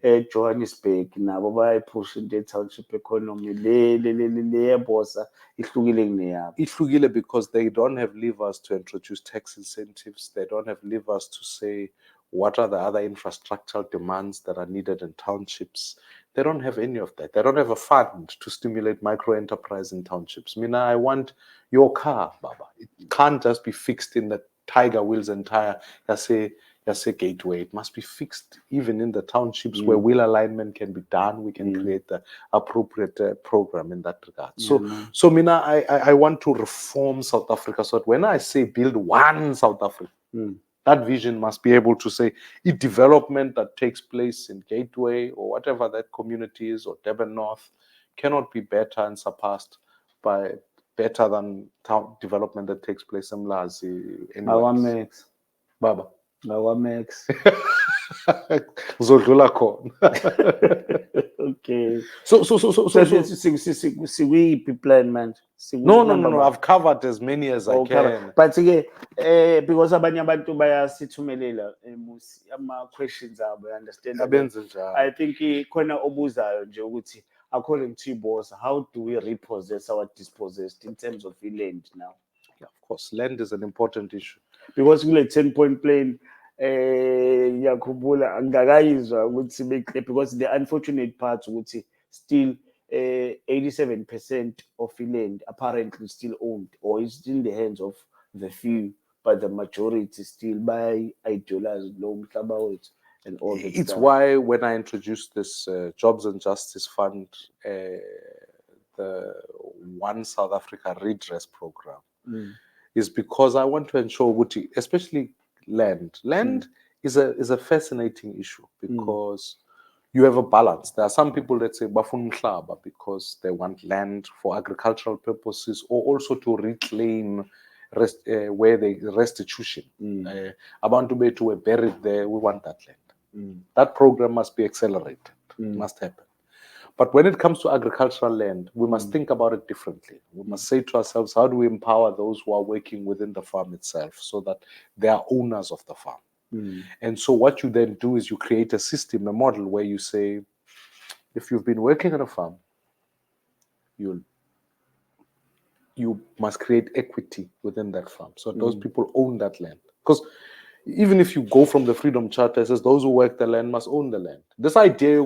eJohannesburg nabo bayayiphusha into ye-township economy. Le yebosa ihlukile kuneyabo. Ihlukile because they don't have levers to introduce tax incentives. They don't have levers to say what are the other infrastructural demands that are needed in townships. They don't have any of that. They don't have a fund to stimulate micro enterprise in townships. I want your car, Baba. It can't just be fixed in the Tiger Wheels and Tire, say gateway. It must be fixed even in the townships where wheel alignment can be done. We can create the appropriate program in that regard. I want to reform South Africa, so that when I say build one South Africa, that vision must be able to say development that takes place in Gateway or whatever that community is, or Durban North, cannot be better and surpassed by better than town development that takes place in Mlazi. Max. Baba. Max. Zodlula khona. Okay. So we plan man. No. I've covered as many as I can. But because abanye abantu bayasithumelela ama-questions abo, understand. I think khona obuzayo nje ukuthi, according to boss, how do we repossess our dispossessed in terms of land now? Yeah, of course, land is an important issue. Because kule 10-point plan ngiyakhumbula angakayizwa ukuthi because the unfortunate part ukuthi still 87% of land apparently still owned, or is still in the hands of the few, but the majority still by ideology lo mhlaba wethu and all that it's stuff. Why when I introduced this Jobs and Justice Fund, the One South Africa Redress Program, is because I want to ensure, especially land is a fascinating issue, because you have a balance. There are some people that say bafuna umhlaba because they want land for agricultural purposes, or also to reclaim where they restitution. Abantu bethu were buried there, we want that land. That program must be accelerated. It must happen. But when it comes to agricultural land, we must think about it differently. We must say to ourselves, how do we empower those who are working within the farm itself so that they are owners of the farm? And so what you then do is you create a system, a model where you say, if you've been working on a farm, you must create equity within that farm. So those people own that land. Because even if you go from the Freedom Charter, it says those who work the land must own the land. This idea,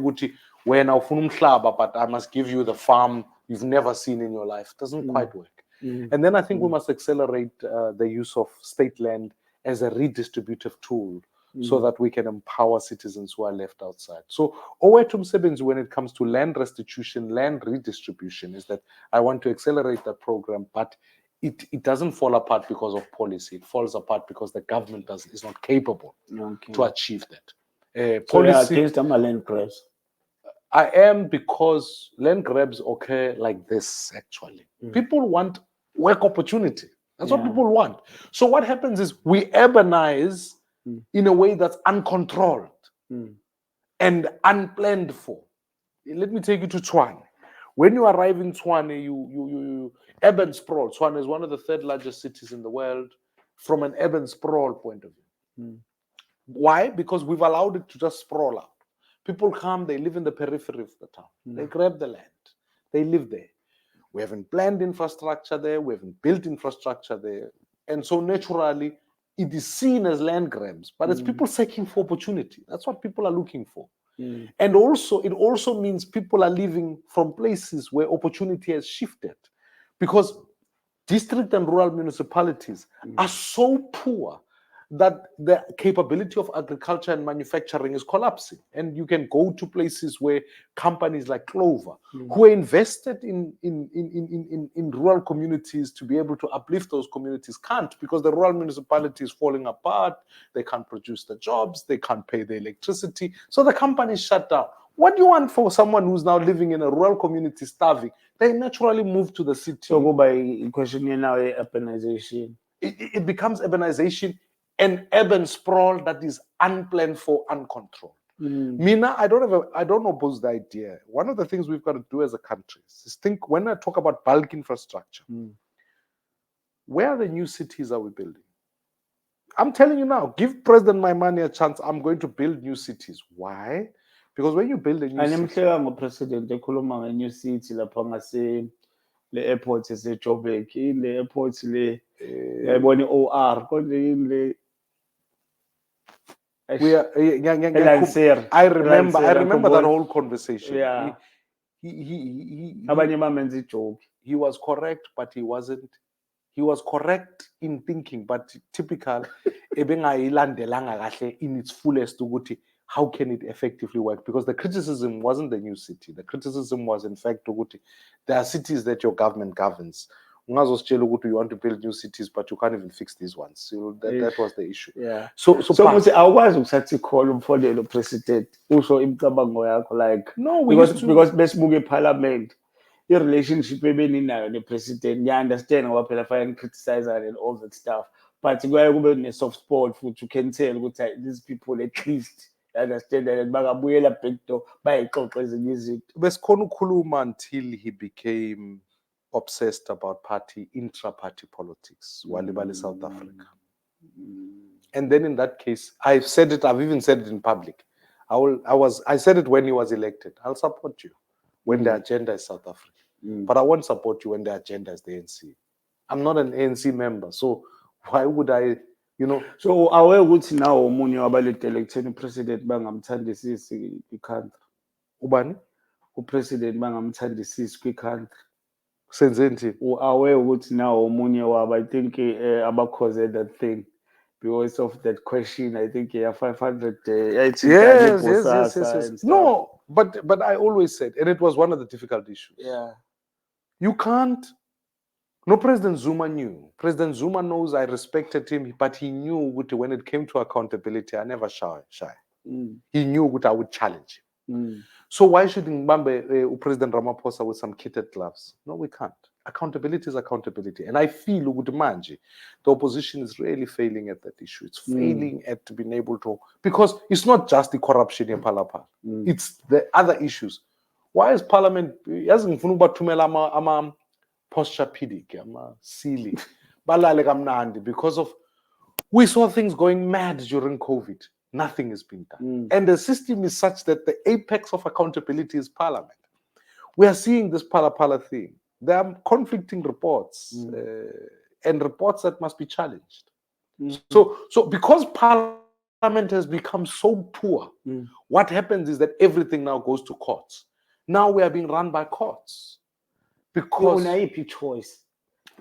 where now but I must give you the farm you've never seen in your life, doesn't quite work. And then I think we must accelerate the use of state land as a redistributive tool so that we can empower citizens who are left outside. So, Owethu Msebenzi, when it comes to land restitution, land redistribution, is that I want to accelerate that program, but it doesn't fall apart because of policy. It falls apart because the government is not capable to achieve that. So you are against land grabs? I am, because land grabs occur like this, actually. People want work opportunity. That's what people want. So what happens is we urbanize in a way that's uncontrolled and unplanned for. Let me take you to Tshwane. When you arrive in Tshwane, you urban sprawl. Tshwane is one of the third largest cities in the world from an urban sprawl point of view. Why? Because we've allowed it to just sprawl out. People come, they live in the periphery of the town. They grab the land. They live there. We haven't planned infrastructure there. We haven't built infrastructure there. And so naturally, it is seen as land grabs, but it's people searching for opportunity. That's what people are looking for. And also, it also means people are living from places where opportunity has shifted, because district and rural municipalities are so poor that the capability of agriculture and manufacturing is collapsing. And you can go to places where companies like Clover, who are invested in rural communities to be able to uplift those communities, can't, because the rural municipality is falling apart. They can't produce the jobs. They can't pay the electricity. So the companies shut down. What do you want for someone who's now living in a rural community starving? They naturally move to the city. So go by question now, urbanization. It becomes urbanization and urban sprawl that is unplanned for, uncontrolled. Mina, I don't oppose the idea. One of the things we've got to do as a country is think, when I talk about bulk infrastructure, where are the new cities are we building? I'm telling you now, give President Maimane a chance. I'm going to build new cities. Why? Because when you build a new city, President ekhuluma nge new city lapha ngase le airport eseJoburg, le airport le yayibona OR konje yini le. I remember that whole conversation. Yeah. He was correct, but he wasn't. He was correct in thinking, but typical in its fullest, how can it effectively work? Because the criticism wasn't the new city. The criticism was, in fact, there are cities that your government governs. You want to build new cities, but you can't even fix these ones. So that was the issue. Yeah. So I was to call for the president. Also, like no, because best parliament. Your relationship with the president, you understand what people criticize and all that stuff. But you go in a soft spot, you can tell what these people at least understand that bagabuyela back to by music. Until he became obsessed about intra-party politics, Walibali, South Africa. And then in that case, I've even said it in public. I said it when he was elected. I'll support you when the agenda is South Africa. But I won't support you when the agenda is the ANC. I'm not an ANC member, so why would I, So aware ukuthi now omunye wabalete elected president bangamthandisisi country. Ubani? President bangamthandisisi country. Senzeni. Aware ukuthi now omunye wabo, I think abakhoze that thing. Because of that question, I think 500. Yes. No, but I always said, and it was one of the difficult issues. Yeah. You can't. No, President Zuma knew. President Zuma knows I respected him, but he knew when it came to accountability, I never shy. He knew what I would challenge Mm. So why should Mbambe President Ramaphosa with some kitted gloves? No, we can't. Accountability is accountability. And I feel ukuthi manje, the opposition is really failing at that issue. It's failing at being able to, because it's not just the corruption in Palapal. It's the other issues. Why is Parliament, yazi ngifuna ukubathumela ama posturepedic, ama silly, balale kamnandi, because of, we saw things going mad during COVID. Nothing has been done. And the system is such that the apex of accountability is Parliament. We are seeing this Pala thing. There are conflicting reports and reports that must be challenged. So because Parliament has become so poor, what happens is that everything now goes to courts. Now we are being run by courts. Because choice.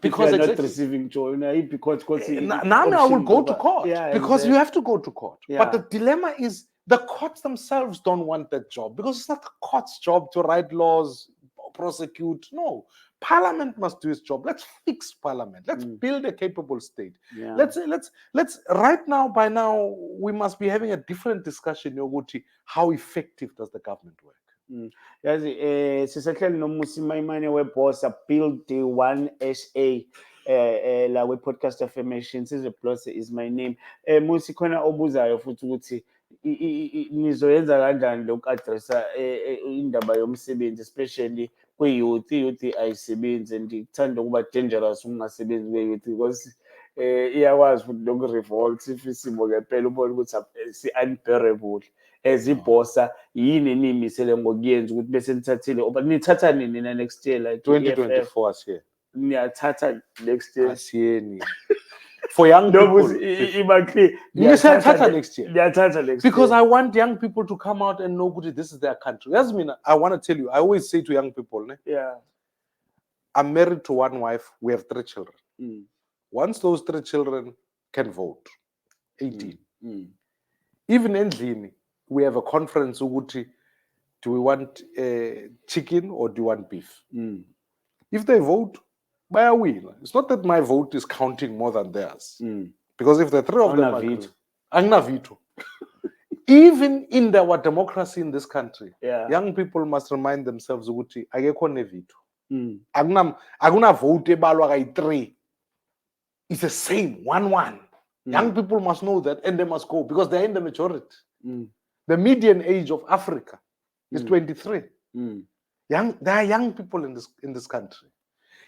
Because if you are exactly, not receiving joy, because now I will go to court, yeah, because you have to go to court. Yeah. But the dilemma is the courts themselves don't want that job, because it's not the court's job to write laws, prosecute. No, Parliament must do its job. Let's fix Parliament. Let's build a capable state. Yeah. Let's right now, by now, we must be having a different discussion, Yoguti. How effective does the government work? Yazi sisahleli noMmusi Maimane webhosa build the 1SA la we-podcast affirmation sizeplos is my name. Musi khona obuzayo futhi ukuthi nizoyenza kanjani loku-addressa indaba yomsebenzi, especially kwe-youth. I-youth ayisebenzi and ithanda ukuba dangerous ukungasebenzi kwe-youth, because iyakwazi futhi loku-revolt if isimo ngempela ubone ukuthi si-unbearable. As ibhosa yini eniyimisele ngokuyenza ukuthi bese nithathile oba nithatha nini na next year, like 2024 asiye. Niyathatha next year asiyeni. For young people, niyathatha next year. Niyathatha next Because year. I want young people to come out and know that this is their country. That's mean I want to tell you, I always say to young people, Yeah. I'm married to one wife, we have 3 children. Once those 3 children can vote, 18. Even endlini, we have a conference, do we want chicken or do you want beef? If they vote, by a win. It's not that my vote is counting more than theirs. Because if the 3 of them agree, angina veto. Even in our democracy in this country, young people must remind themselves ukuthi akekho neveto. Akuna vote ebalwa kayi 3. It's the same, 1-1. Young people must know that, and they must go, because they're in the majority. The median age of Africa is 23. There are young people in this country.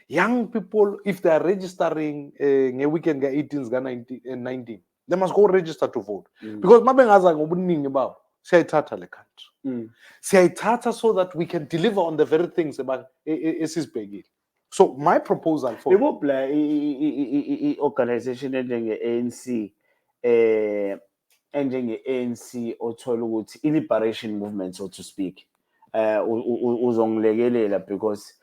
Young people, if they are registering a weekend 18s 19, they must go register to vote. Because mabengaza ngobuningi babo siyayithatha le country. Siyayithatha so that we can deliver on the very things about esizibhekile. So my proposal for organization enjenge-ANC enjenge-ANC othola ukuthi i-liberation movement, so to speak, uzongilekelela, because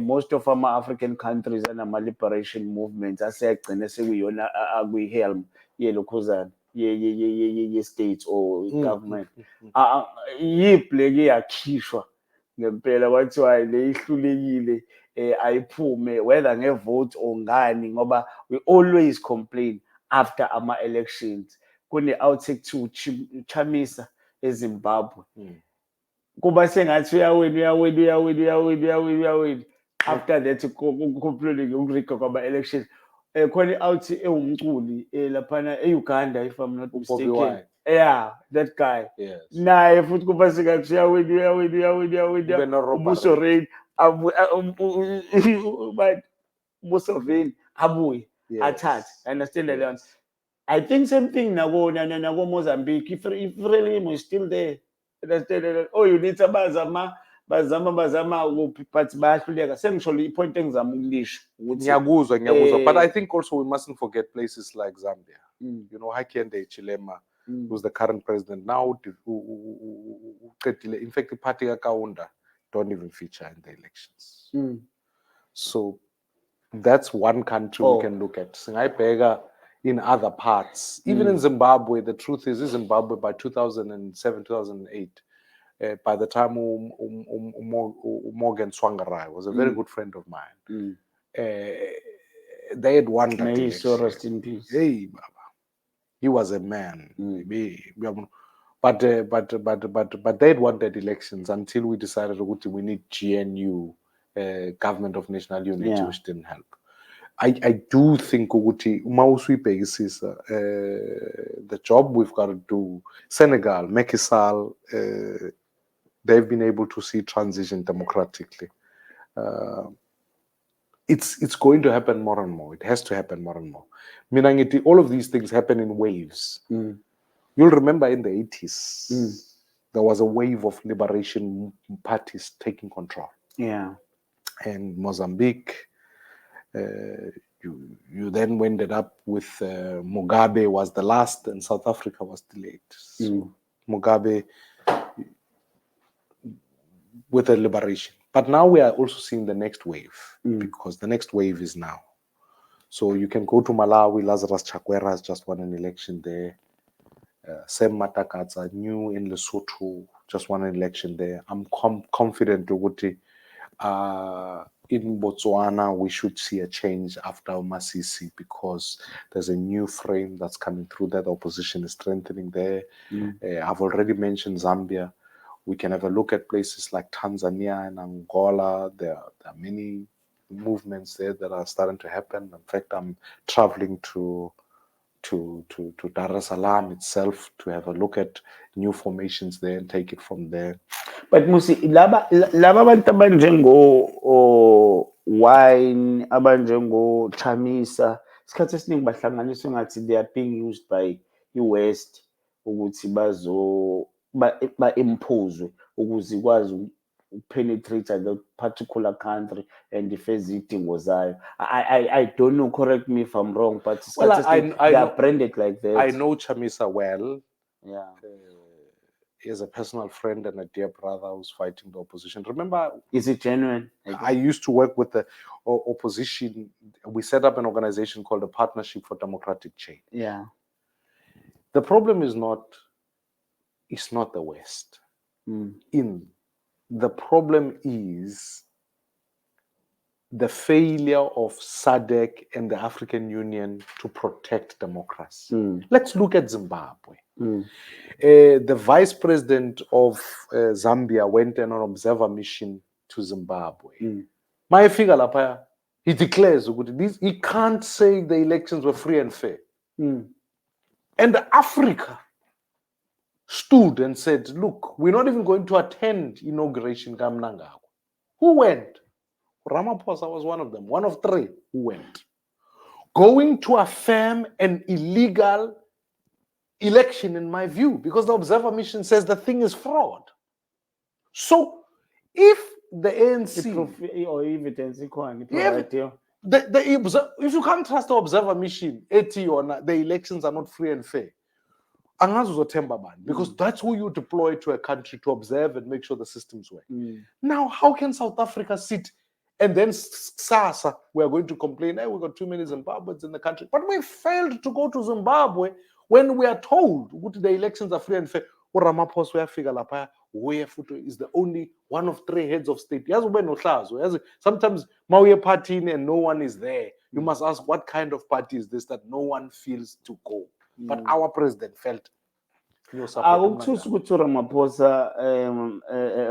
most of ama-African countries anama-liberation movements aseyagcina sekuyiyona akuyi-helm yelokhuzana ye-state or government. Yibleki iyakhishwa ngempela, kwathiwa le ihlulekile, ayiphume whether ngevote or ngani, ngoba we always complain after ama-elections kune-outtake to chamisa eZimbabwe. Kuba sengathi uyawina after that concluding ukurigwa kwama-elections. Khona i-out ewumculi laphana e-Uganda, if I'm not mistaken. Yeah, that guy. Yes. Naye futhi kuba sengathi uyawina uMusi but Museveni abuye athathe. Understand that? Yes. I think same thing nako Mozambique. If Frelimo is still there, understand that? Oh, you need bazama kuphi, but bayahluleka. Sengisho i-point engizama ukulisho ukuthi ngiyakuzwa. But I think also we mustn't forget places like Zambia. You know, Hakainde Hichilema, who's the current president now, in fact, the party Kaunda don't even feature in the elections. So that's one country we can look at. Singaibheka in other parts, even in Zimbabwe. The truth is, Zimbabwe by 2007, 2008, by the time Morgan Tsvangirai was a very good friend of mine, they had won that election. So rest in peace. Hey, Baba. He was a man. but they'd wanted elections until we decided ukuthi we need GNU, Government of National Unity, Yeah. which didn't help. I do think ukuthi uma usuyibhekisisa the job we've got to do. Senegal, Macky Sall, they've been able to see transition democratically. It's going to happen more and more. It has to happen more and more. Meaning, all of these things happen in waves. You'll remember in the 80s, there was a wave of liberation parties taking control. Yeah. And Mozambique, you then ended up with Mugabe was the last, and South Africa was delayed. So Mugabe with a liberation. But now we are also seeing the next wave because the next wave is now. So you can go to Malawi. Lazarus Chakwera has just won an election there. Sam Matakadza, new in Lesotho, just won an election there. I'm confident Uguti, in Botswana, we should see a change after Masisi because there's a new frame that's coming through that the opposition is strengthening there. I've already mentioned Zambia. We can have a look at places like Tanzania and Angola. There are many movements there that are starting to happen. In fact, I'm traveling to Dar es Salaam itself to have a look at new formations there and take it from there. But Musi, laba abantu abanjengo wine, abanjengo chamisa, isikhathi esiningi bahlanganiswa ngathi they are being used by i-West ukuthi ba-impose ukuze ikwazi penetrate the particular country and ifeze iy'dingo zayo. I don't know, correct me if I'm wrong, but they are branded like that. I know Chamisa well. Yeah. He is a personal friend and a dear brother who's fighting the opposition. Remember, is it genuine? I used to work with the opposition. We set up an organization called the Partnership for Democratic Change. Yeah. The problem is not the West. The problem is the failure of SADC and the African Union to protect democracy. Let's look at Zimbabwe. The vice president of Zambia went on an observer mission to Zimbabwe. My figure, he declares he can't say the elections were free and fair. And Africa stood and said, look, we're not even going to attend inauguration. Who went? Ramaphosa was one of them, one of three who went. Going to affirm an illegal election, in my view, because the observer mission says the thing is fraud. So if the ANC or evidence, if you can't trust the observer mission, the elections are not free and fair. Because that's who you deploy to a country to observe and make sure the systems work. Now, how can South Africa sit and then SASA, we are going to complain, hey, we've got too many Zimbabweans in the country. But we failed to go to Zimbabwe when we are told the elections are free and fair. Ramaphosa is the only one of three heads of state. Sometimes Mauye party and no one is there. You must ask, what kind of party is this that no one feels to go? But our president felt akuthusi ukuthi uRamaphosa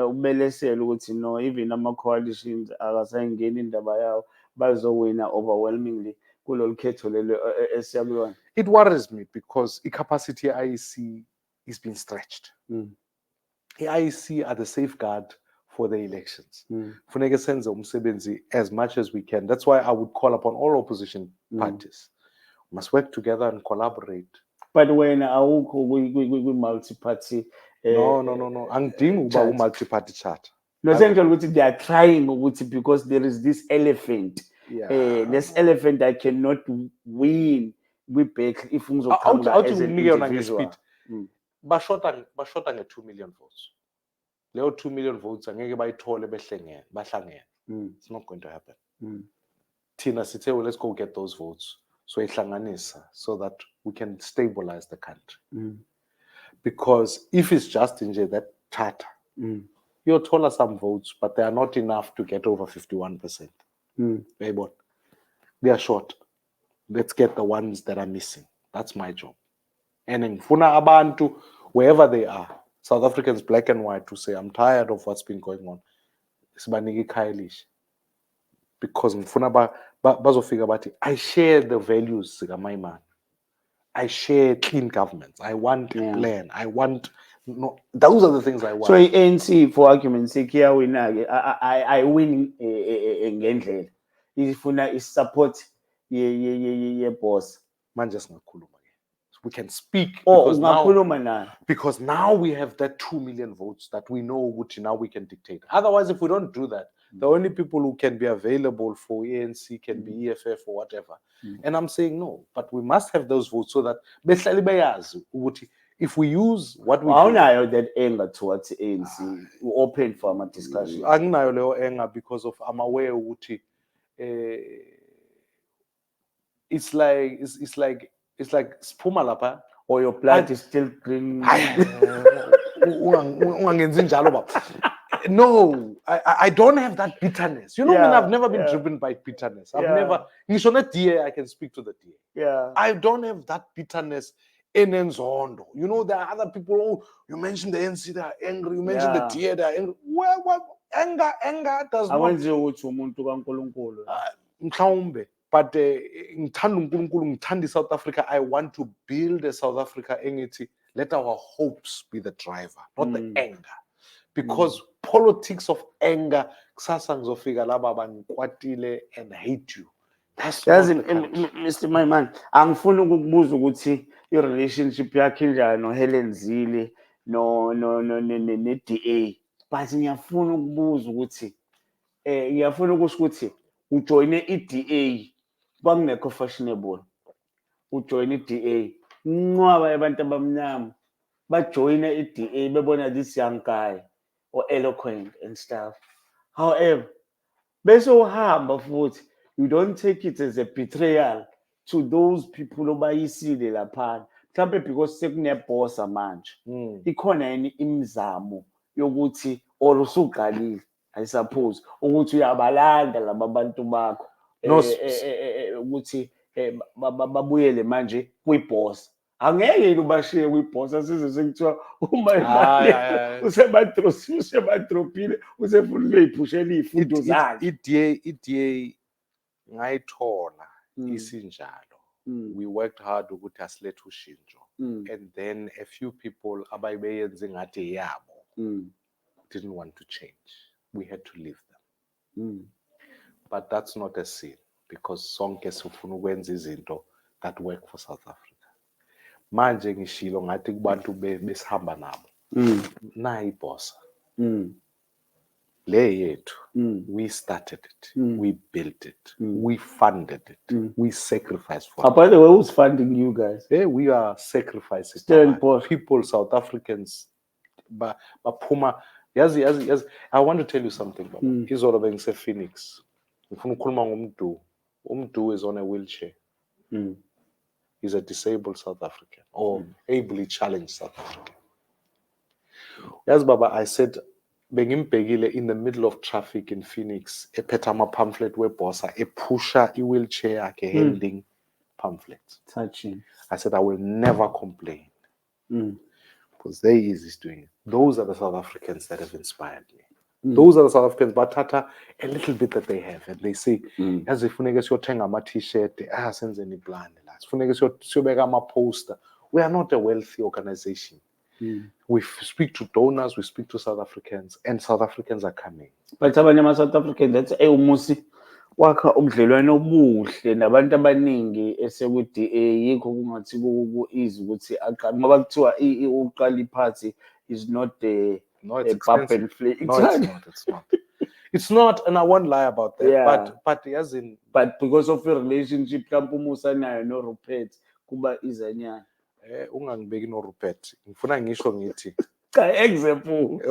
ubelesela ukuthi no, even ama-coalitions akasayingeni indaba yawo bazowina overwhelmingly kulolu khetho lelo esiyakuyona. It worries me because i-capacity ye-IEC is being stretched. I-IEC are the safeguard for the elections. Funeke senze umsebenzi as much as we can. That's why I would call upon all opposition parties. We must work together and collaborate. But when awukho multi-party no angidingi uba multi-party charter. No, essentially they are trying because there is this elephant. This elephant I cannot win with if out as an individual. Bashota nge-2 million votes. Leo 2 million votes angeke bayithole bahlangene. It's not going to happen. Tina sithe, well, let's go get those votes. So ihlanganisa so that we can stabilize the country. Because if it's just in that charter, you're told us some votes, but they are not enough to get over 51%. They are short. Let's get the ones that are missing. That's my job. And in Funa Abantu, wherever they are, South Africans, black and white, to say, I'm tired of what's been going on. Sibanike ikhaya elihle. Because ngifuna bazofika bathi, I share the values zikaMaimane. I share clean governments. I want a plan. I want, no, those are the things I want. So ANC, for argument's sake, iyawina-ke. I win ngendlela. Ifuna isupport ye-boss. Manje singakhuluma ke. We can speak Oh, because now, ungakhuluma naye. because now we have that 2 million votes that we know which now we can dictate. Otherwise, if we don't do that, the only people who can be available for ANC can be EFF or whatever. And I'm saying no, but we must have those votes so that behlale beyazi ukuthi if we use what we do. Awunayo that anger towards ANC. Open for a discussion. Anginayo leyo anger because of I'm aware ukuthi it's like siphuma lapha. Or your blood is still green. Ungangenzi njalo baba. No, I don't have that bitterness. You know, Yeah, I've never been driven by bitterness. I've never. Ngisho ne DA, I can speak to the DA. Yeah. I don't have that bitterness in Enzondo. You know, there are other people. Oh, you mentioned the NC, they are angry. You mentioned the DA, they are angry. Well, anger does not. Awenziwe ukuthi umuntu kaNkulunkulu. Mhlawumbe, but ngithanda uNkulunkulu, ngithanda South Africa. I want to build a South Africa engithi. Let our hopes be the driver, not the anger. Because politics of anger, kusasa ngizofika laba bangikwatile and hate you. That's not the country. Mr. Maimane, angifuni ukukubuza ukuthi i-relationship yakhe njani noHelen Zille ne-DA. But ngiyafuna ukubuza ukuthi ngiyafuna ukusho ukuthi ujoyine i-DA kwakungekho fashionable. Ujoyine i-DA. Unqwaba abantu abamnyama bajoyina i-DA bebona this young guy or eloquent and stuff. However, bese uhamba futhi, you don't take it as a betrayal to those people obayisile lapha. Mhlawumbe because sekunebhosa manje. Ikhona yini imizamo yokuthi or usuqalile, I suppose, ukuthi uyabalanda laba bantu bakho ukuthi babuyele manje kwibhosa. Angeke yini ubashiye kwibhosa size sekuthiwa uMaimane usebadropile usefuna ukuyiphushela izifundo zakhe. iDA ngayithola isinjalo. We worked hard ukuthi asilethe ushintsho. And then a few people abayibeyenze ngathi yabo didn't want to change. We had to leave them. But that's not a sin because sonke sifuna ukwenza izinto that work for South Africa. Manje ngishilo ngathi kubantu besihamba nabo. Nayi ibhosa. Le yethu. We started it. We built it. We funded it. We sacrificed for it. By the way, who's funding you guys? We are sacrificing. People, South Africans. But Puma, yazi. I want to tell you something, Baba. Izolo bengise Phoenix. Ngifuna ukukhuluma ngomdu. Umdu is on a wheelchair. He's a disabled South African or ably challenged South African. Yes, Baba, I said, bengimbhekile in the middle of traffic in Phoenix, ephethe ama-pamphlet webhosa, epusha i-wheelchair yakhe handing pamphlets. Touching. I said, I will never complain. Because there he is doing it. Those are the South Africans that have inspired me. Those are the South Africans, but Tata, a little bit that they have. And they say, as if you tenga ama t-shirt, senze ni plan. Poster. We are not a wealthy organization. We speak to donors, we speak to South Africans, and South Africans are coming. But abanye South Africans, that's Mmusi wakha ubudlelwano obuhle nabantu abaningi eseku-DA yikho kungathi ku-easy ukuthi aqale ngoba kuthiwa uqala iphathi is not a bump and flick. No, it's not. It's not, and I won't lie about that. Yeah. But as in, but because of a relationship, mhlawumbe umusa nayo no Rupert kuba izanyana. Ungangibeki no Rupert. Ngifuna ngisho ngithi. Example.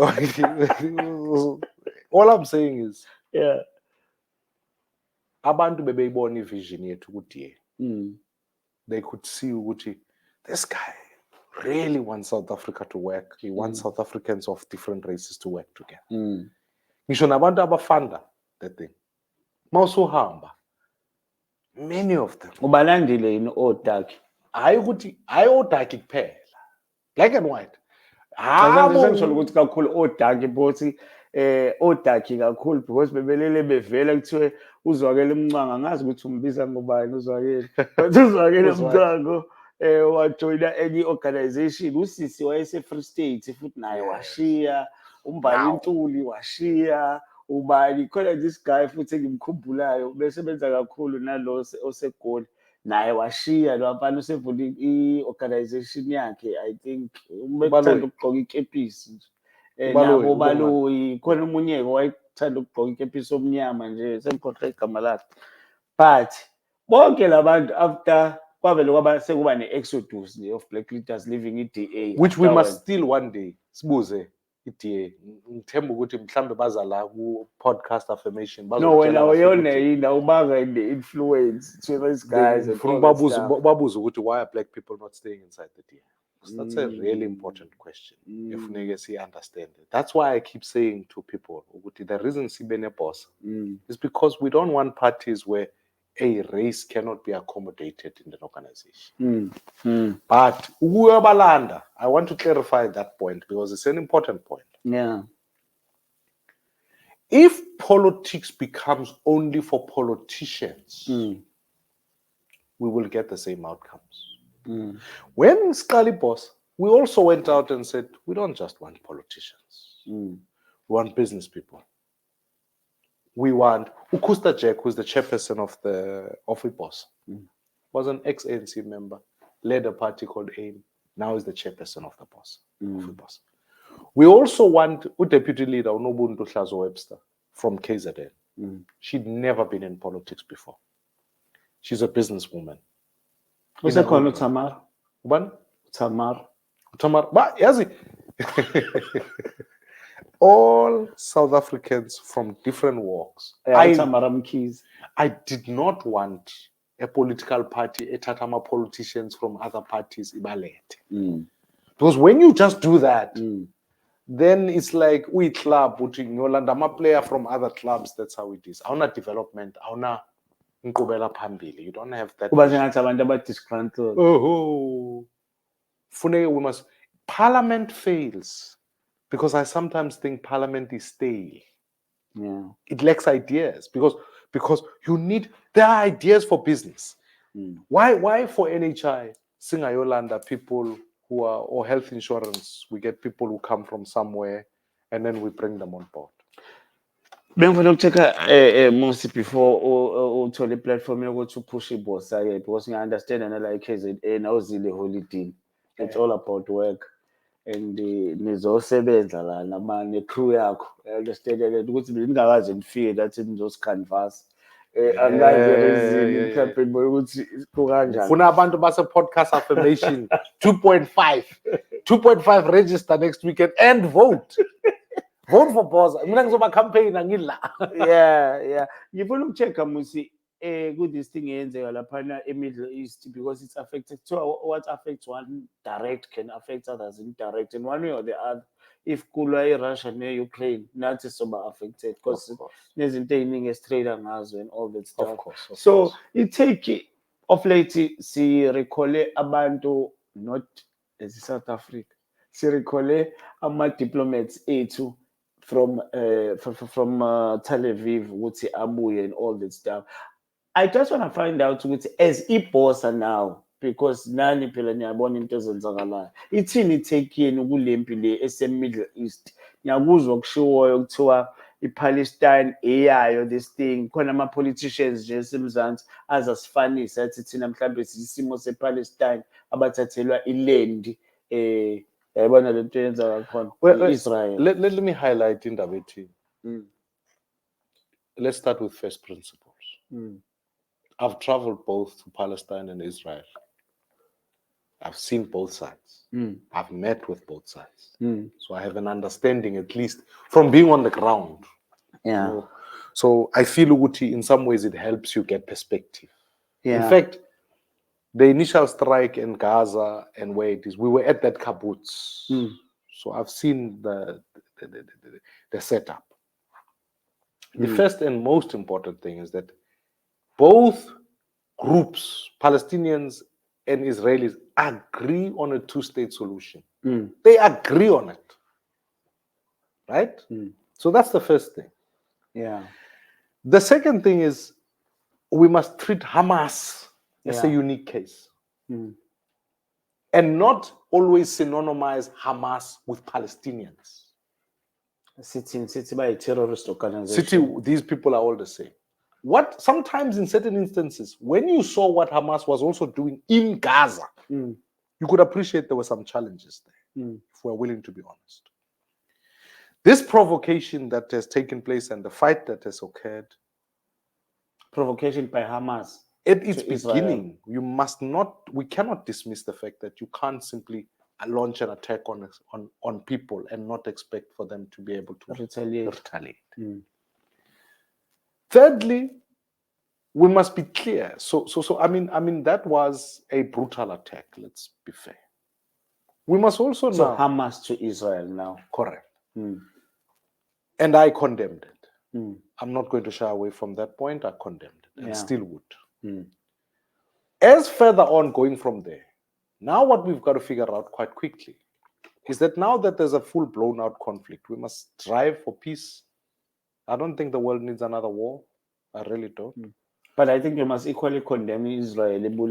All I'm saying is, yeah. Abantu bebeyibona ivision yethu ku-DA. They could see ukuthi this guy really wants South Africa to work. He wants South Africans of different races to work together. Ngisho nabantu abafunda that thing. Mawusuhamba, many of them. Ubalandile yini oDaki? Hayi ukuthi hayi oDaki kuphela. Black and white. Sengisholo ukuthi kakhulu odaki bothi odaki kakhulu because bebelele bevela kuthiwe uzwakele umncanga ngazi ukuthi umbiza ngobani uzwakele but uzwakele umncango wajoyina any organization usisi wayese Free State futhi naye washiya umbali intuli washiya ubani khona this guy futhi engimkhumbulayo besebenza kakhulu nalo osegoli naye washiya lapha usevula i-organization yakhe I think ubethanda ukugqoka ikepisi nje nabo baloyi khona umunye wayethanda ukugqoka ikepisi omnyama nje sengikhohlwe igama lakhe but bonke labantu after kwavele kwaba sekuba ne-exodus of black leaders leaving i-DA which we must still one day sibuze i-DA ngithemba ukuthi mhlambe baza la ku-podcast affirmation no wena uyona ubanga the-influence to these guys babuze ukuthi why are black people not staying inside the DA. That's a really important question. If we understand it. That's why I keep saying to people, the reason Sibene boss is because we don't want parties where a race cannot be accommodated in the organization. But I want to clarify that point because it's an important point. Yeah. If politics becomes only for politicians, we will get the same outcomes. When Skali boss, we also went out and said, we don't just want politicians. We want business people. We want Ukusta Jack, who's the chairperson of the boss, was an ex-ANC member, led a party called AIM, now is the chairperson of the boss. Boss. We also want deputy leader Unobuntu Hlazo Webster from KZN. She'd never been in politics before. She's a businesswoman. What's that called? Tamar? One? Tamar. But yazi. All South Africans from different walks. I did not want a political party, a Tatama politicians from other parties, because when you just do that, then it's like we club putting Yolanda player from other clubs. That's how it is. Auna development, auna nkubela phambili. You don't have that. We must. Parliament fails because I sometimes think Parliament is stale. Yeah, it lacks ideas because there are ideas for business. Why for NHI, Singa Yolanda people who are or health insurance, we get people who come from somewhere and then we bring them on board. Bengifuna ukuchecka Mmusi before uthole iplatform yokuthi upushe boss aye because I understand and like KZN awuzile holiday. It's all about work and nizosebenza la namanye crew yakho. I understand that ukuthi ningakaze nifike that nizosicanvas. Angazi reason mhlawumbe ukuthi kukanjani. Ufuna abantu base podcast affirmation 2.5 register next weekend and vote. Vote for boss. Mina ngizoba campaign angila. Yeah. Ngifuna ukuchecka Mmusi good this thing yenzeka lapha eMiddle East because it's affected. So what affects one direct can affect others indirect in one way or the other. If kulwa Russia near Ukraine, nathi soba affected because nezinto eziningi estrayed ngazo and all that stuff. Of course. So it take of late si recall abantu not as South Africa. Si recall ama diplomats ethu from Tel Aviv ukuthi abuye and all that stuff. I just want to find out ukuthi as ibossa now because nani phela niyabona into ezenzakalayo ithini take yini kulempi le ese-Middle East ngiyakuzwa kushiwoyo kuthiwa iPalestine eyayo this thing khona ama-politicians nje esemzansi azasifanisa athi thina mhlawumbe isimo sePalestine abathathelwa iland yayibona lento yenza kakhona Israel. Let me highlight indaba ethi. Let's start with first principles. I've traveled both to Palestine and Israel. I've seen both sides. I've met with both sides. So I have an understanding, at least from being on the ground. Yeah. So I feel Uguti, in some ways, it helps you get perspective. Yeah. In fact, the initial strike in Gaza and where it is, we were at that kibbutz. So I've seen the setup. The first and most important thing is that both groups, Palestinians and Israelis agree on a two-state solution. Mm. They agree on it. Right? Mm. So that's the first thing. Yeah. The second thing is we must treat Hamas as a Yeah. unique case Mm. and not always synonymize Hamas with Palestinians. Sitting by a terrorist City, organization. these people are all the same. What sometimes in certain instances, when you saw what Hamas was also doing in Gaza, Mm. you could appreciate there were some challenges there, Mm. if we're willing to be honest. This provocation that has taken place and the fight that has occurred, Provocation by Hamas. at its To Israel. beginning, we cannot dismiss the fact that you can't simply launch an attack on people and not expect for them to be able to Retaliate. retaliate. Thirdly, we must be clear. So I mean that was a brutal attack. Let's be fair. We must also So now Hamas to Israel now. correct, Mm. and I condemned it. Mm. I'm not going to shy away from that point. I condemned it and Yeah. still would. Mm. As further on going from there, now what we've got to figure out quite quickly is that now that there's a full blown out conflict, we must strive for peace. I don't think the world needs another war. I really don't. But I think you must equally condemn Israel When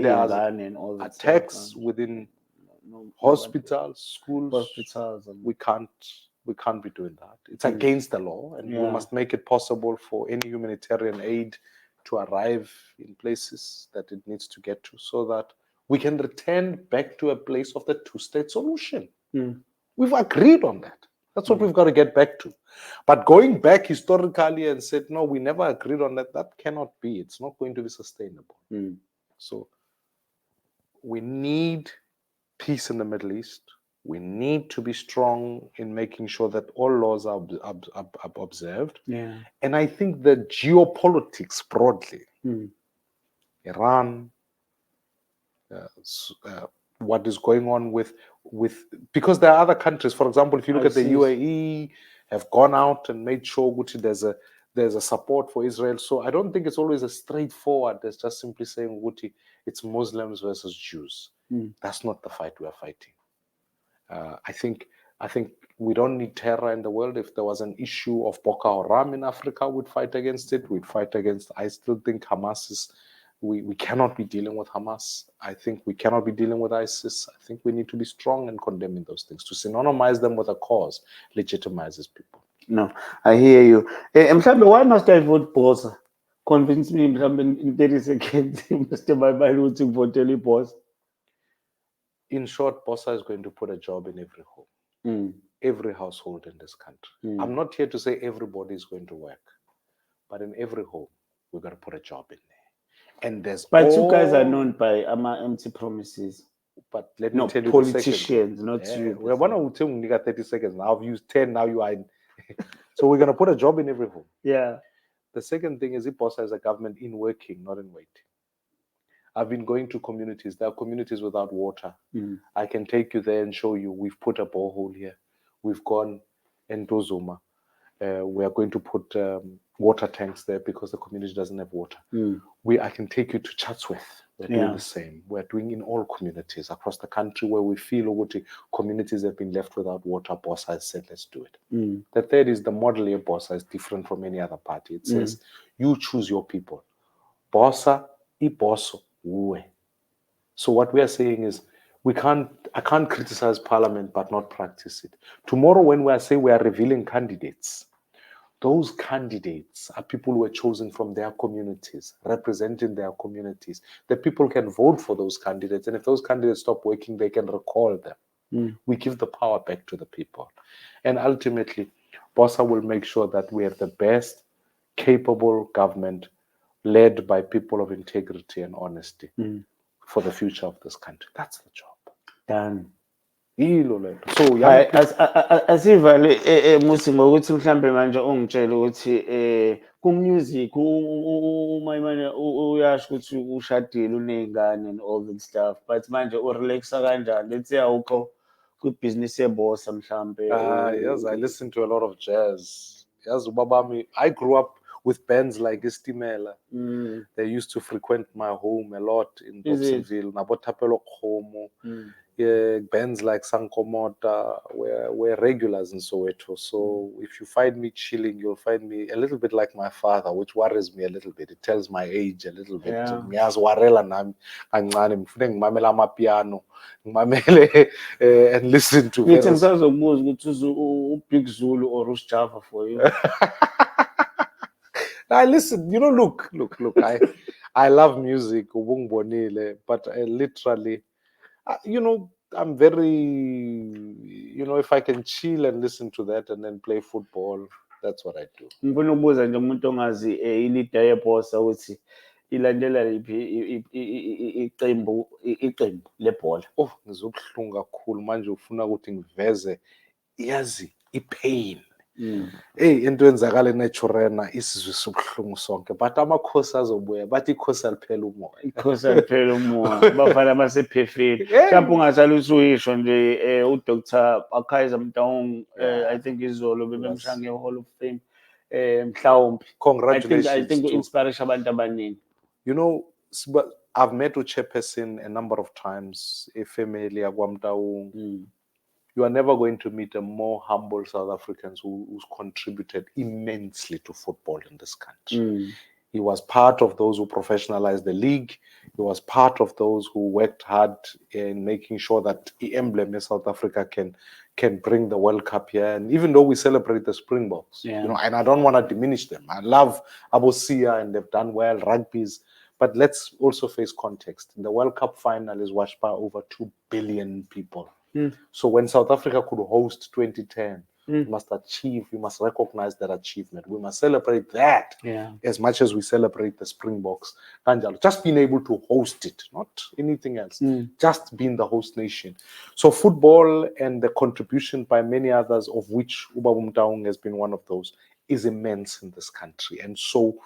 there are and all that attacks stuff. within No, hospitals, schools, hospitals and we can't be doing that. It's against the law, and we Yeah. must make it possible for any humanitarian aid to arrive in places that it needs to get to, so that we can return back to a place of the two-state solution. Mm. We've agreed on that. That's what we've got to get back to. But going back historically and said, no, we never agreed on that, that cannot be. It's not going to be sustainable. Mm. So we need peace in the Middle East. We need to be strong in making sure that all laws are observed. Yeah. And I think the geopolitics broadly, Mm. Iran, what is going on with because there are other countries. For example, if you look at the UAE, have gone out and made sure there's a support for Israel. So I don't think it's always as straightforward as just simply saying it's Muslims versus Jews. Mm. That's not the fight we are fighting. I think we don't need terror in the world. If there was an issue of Boko Haram in Africa, we'd fight against it. We'd fight against. I still think Hamas is. We cannot be dealing with Hamas. I think we cannot be dealing with ISIS. I think we need to be strong in condemning those things. To synonymize them with a cause legitimizes people. No, I hear you. Mhlambe, why must I vote Bosa? Convince me, mhlambe, in 30 seconds, Mr. Maimane, ukuthi ngivotele iBosa. In short, Bosa is going to put a job in every home, every household in this country. I'm not here to say everybody is going to work, but in every home, we've got to put a job in there. And but you guys are known by empty promises. But let me tell you, politicians, not you. We're one of 30 seconds. Now I've used 10. Now you are in. So we're going to put a job in every home. Yeah. The second thing is IPOSA is a government in working, not in waiting. I've been going to communities. There are communities without water. I can take you there and show you. We've put a borehole here. We've gone in Dozuma. We are going to put water tanks there because the community doesn't have water. I can take you to Chatsworth. We're doing the same. We're doing in all communities across the country where we feel communities have been left without water. Bossa has said, let's do it. The third is the model here, Bossa, is different from any other party. It says, you choose your people. Bossa, iboso, uwe. So what we are saying is, I can't criticize Parliament but not practice it. Tomorrow when we are revealing candidates, those candidates are people who were chosen from their communities, representing their communities. The people can vote for those candidates, and if those candidates stop working, they can recall them. We give the power back to the people. And ultimately, Bossa will make sure that we have the best capable government led by people of integrity and honesty for the future of this country. That's the job. Done. So asivale Mmusi ngokuthi mhlambe manje ungitshela ukuthi ku-music uMaimane uyasho ukuthi ushadile uney'ngane and all that stuff, but manje urelaxa kanjani? Let's say awukho kwibhizinisi yebosa mhlambe. yes, I listen to a lot of jazz. Yes, Ubabami, I grew up with bands like Istimela. Mm. They used to frequent my home a lot in Is it? Dobsonville. Nabotapelo Khomo. Mm. Yeah, bands like Sankomota were regulars in Soweto. So if you find me chilling, you'll find me a little bit like my father, which worries me a little bit. It tells my age a little bit. Yeah. Ngiyaziwarela nami kancane, ngifune ngimamele amapiano, ngimamele and listen to Ngithi very. ngisazokubuza ukuthi Big Zulu or Java for you. I listen, look. I love music, ubungibonile, but I literally, I'm very, if I can chill and listen to that and then play football, that's what I do. Ngifuna ukubuza nje umuntu ongazi ilida yebhosa ukuthi ilandela iqembu lebhola. Oh, ngizobuhlungu kakhulu manje ufuna ukuthi ngiveze yazi ipain. Hey, into enzakala eNaturena isizwe sobuhlungu sonke, but amakhosi azobuya bathi ikhosi aliphela umoya. Ikhosi aliphela umoya bafana basephefeni. Mhlawumbe ungasala usuyisho nje uDr. Akaiza Mtaung I think izolo bebemshaya nge-Hall of Fame mhlawumbe. Congratulations. I think inspiration abantu abaningi. I've met uChairperson a number of times, a family yakwaMtaung. You are never going to meet a more humble South Africans who's contributed immensely to football in this country. He was part of those who professionalized the league. He was part of those who worked hard in making sure that the emblem in South Africa can bring the World Cup here. And even though we celebrate the Springboks, and I don't want to diminish them. I love Abosia and they've done well, rugby's. But let's also face context. The World Cup final is watched by over 2 billion people. So when South Africa could host 2010, we must recognize that achievement. We must celebrate that as much as we celebrate the Springboks. Just being able to host it, not anything else. Just being the host nation. So football and the contribution by many others, of which Uba Mtaung has been one of those, is immense in this country. And so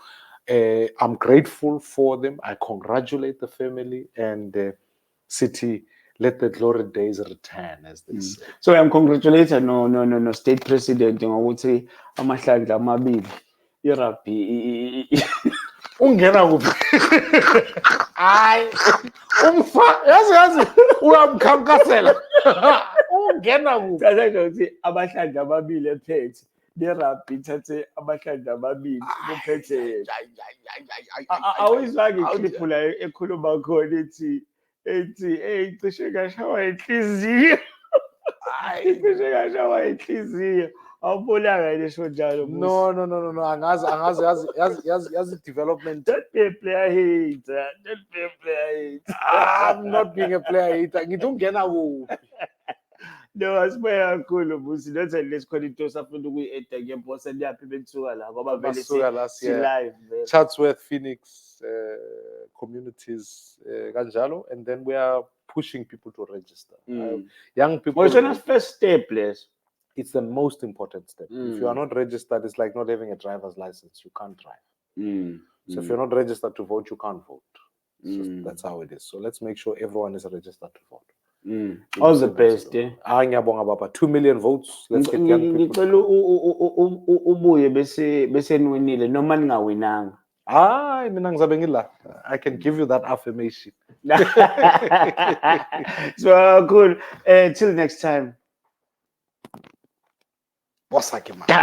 I'm grateful for them. I congratulate the family and City. Let the glory days return, as they say. So I'm congratulating no state president ngokuthi amahlandla amabili irugby ungena kuphi hayi yazi uyamkhankasela ungena kuphi ukuthi amahlandla amabili ephethe le-rugby ithathe amahlandla amabili kuphethe awuyizwanga ikliphu la ekhuluma khona ethi cishe ngashawa inhliziyo cishe ngashawa inhliziyo awubonanga lesho njalo no angazi yazi development. Don't be a player hater. I'm not being a player hater. Ngithi ungena kuphi no asibuya kakhulu Mmusi not unless khona into osafuna ukuyi-eda ngembhosa liyaphi benisuka la ngoba vele si-live Chatsworth, Phoenix communities kanjalo, and then we are pushing people to register. Young people. What's your first step, please? It's the most important step. If you are not registered, it's like not having a driver's license. You can't drive. So if you're not registered to vote, you can't vote. So that's how it is. So let's make sure everyone is registered to vote. All the best. 2 million votes. Let's get young people. Ubuye bese niwinile noma ningawinanga. Mina ngizabe ngila. I can give you that affirmation. So cool. Till next time. What's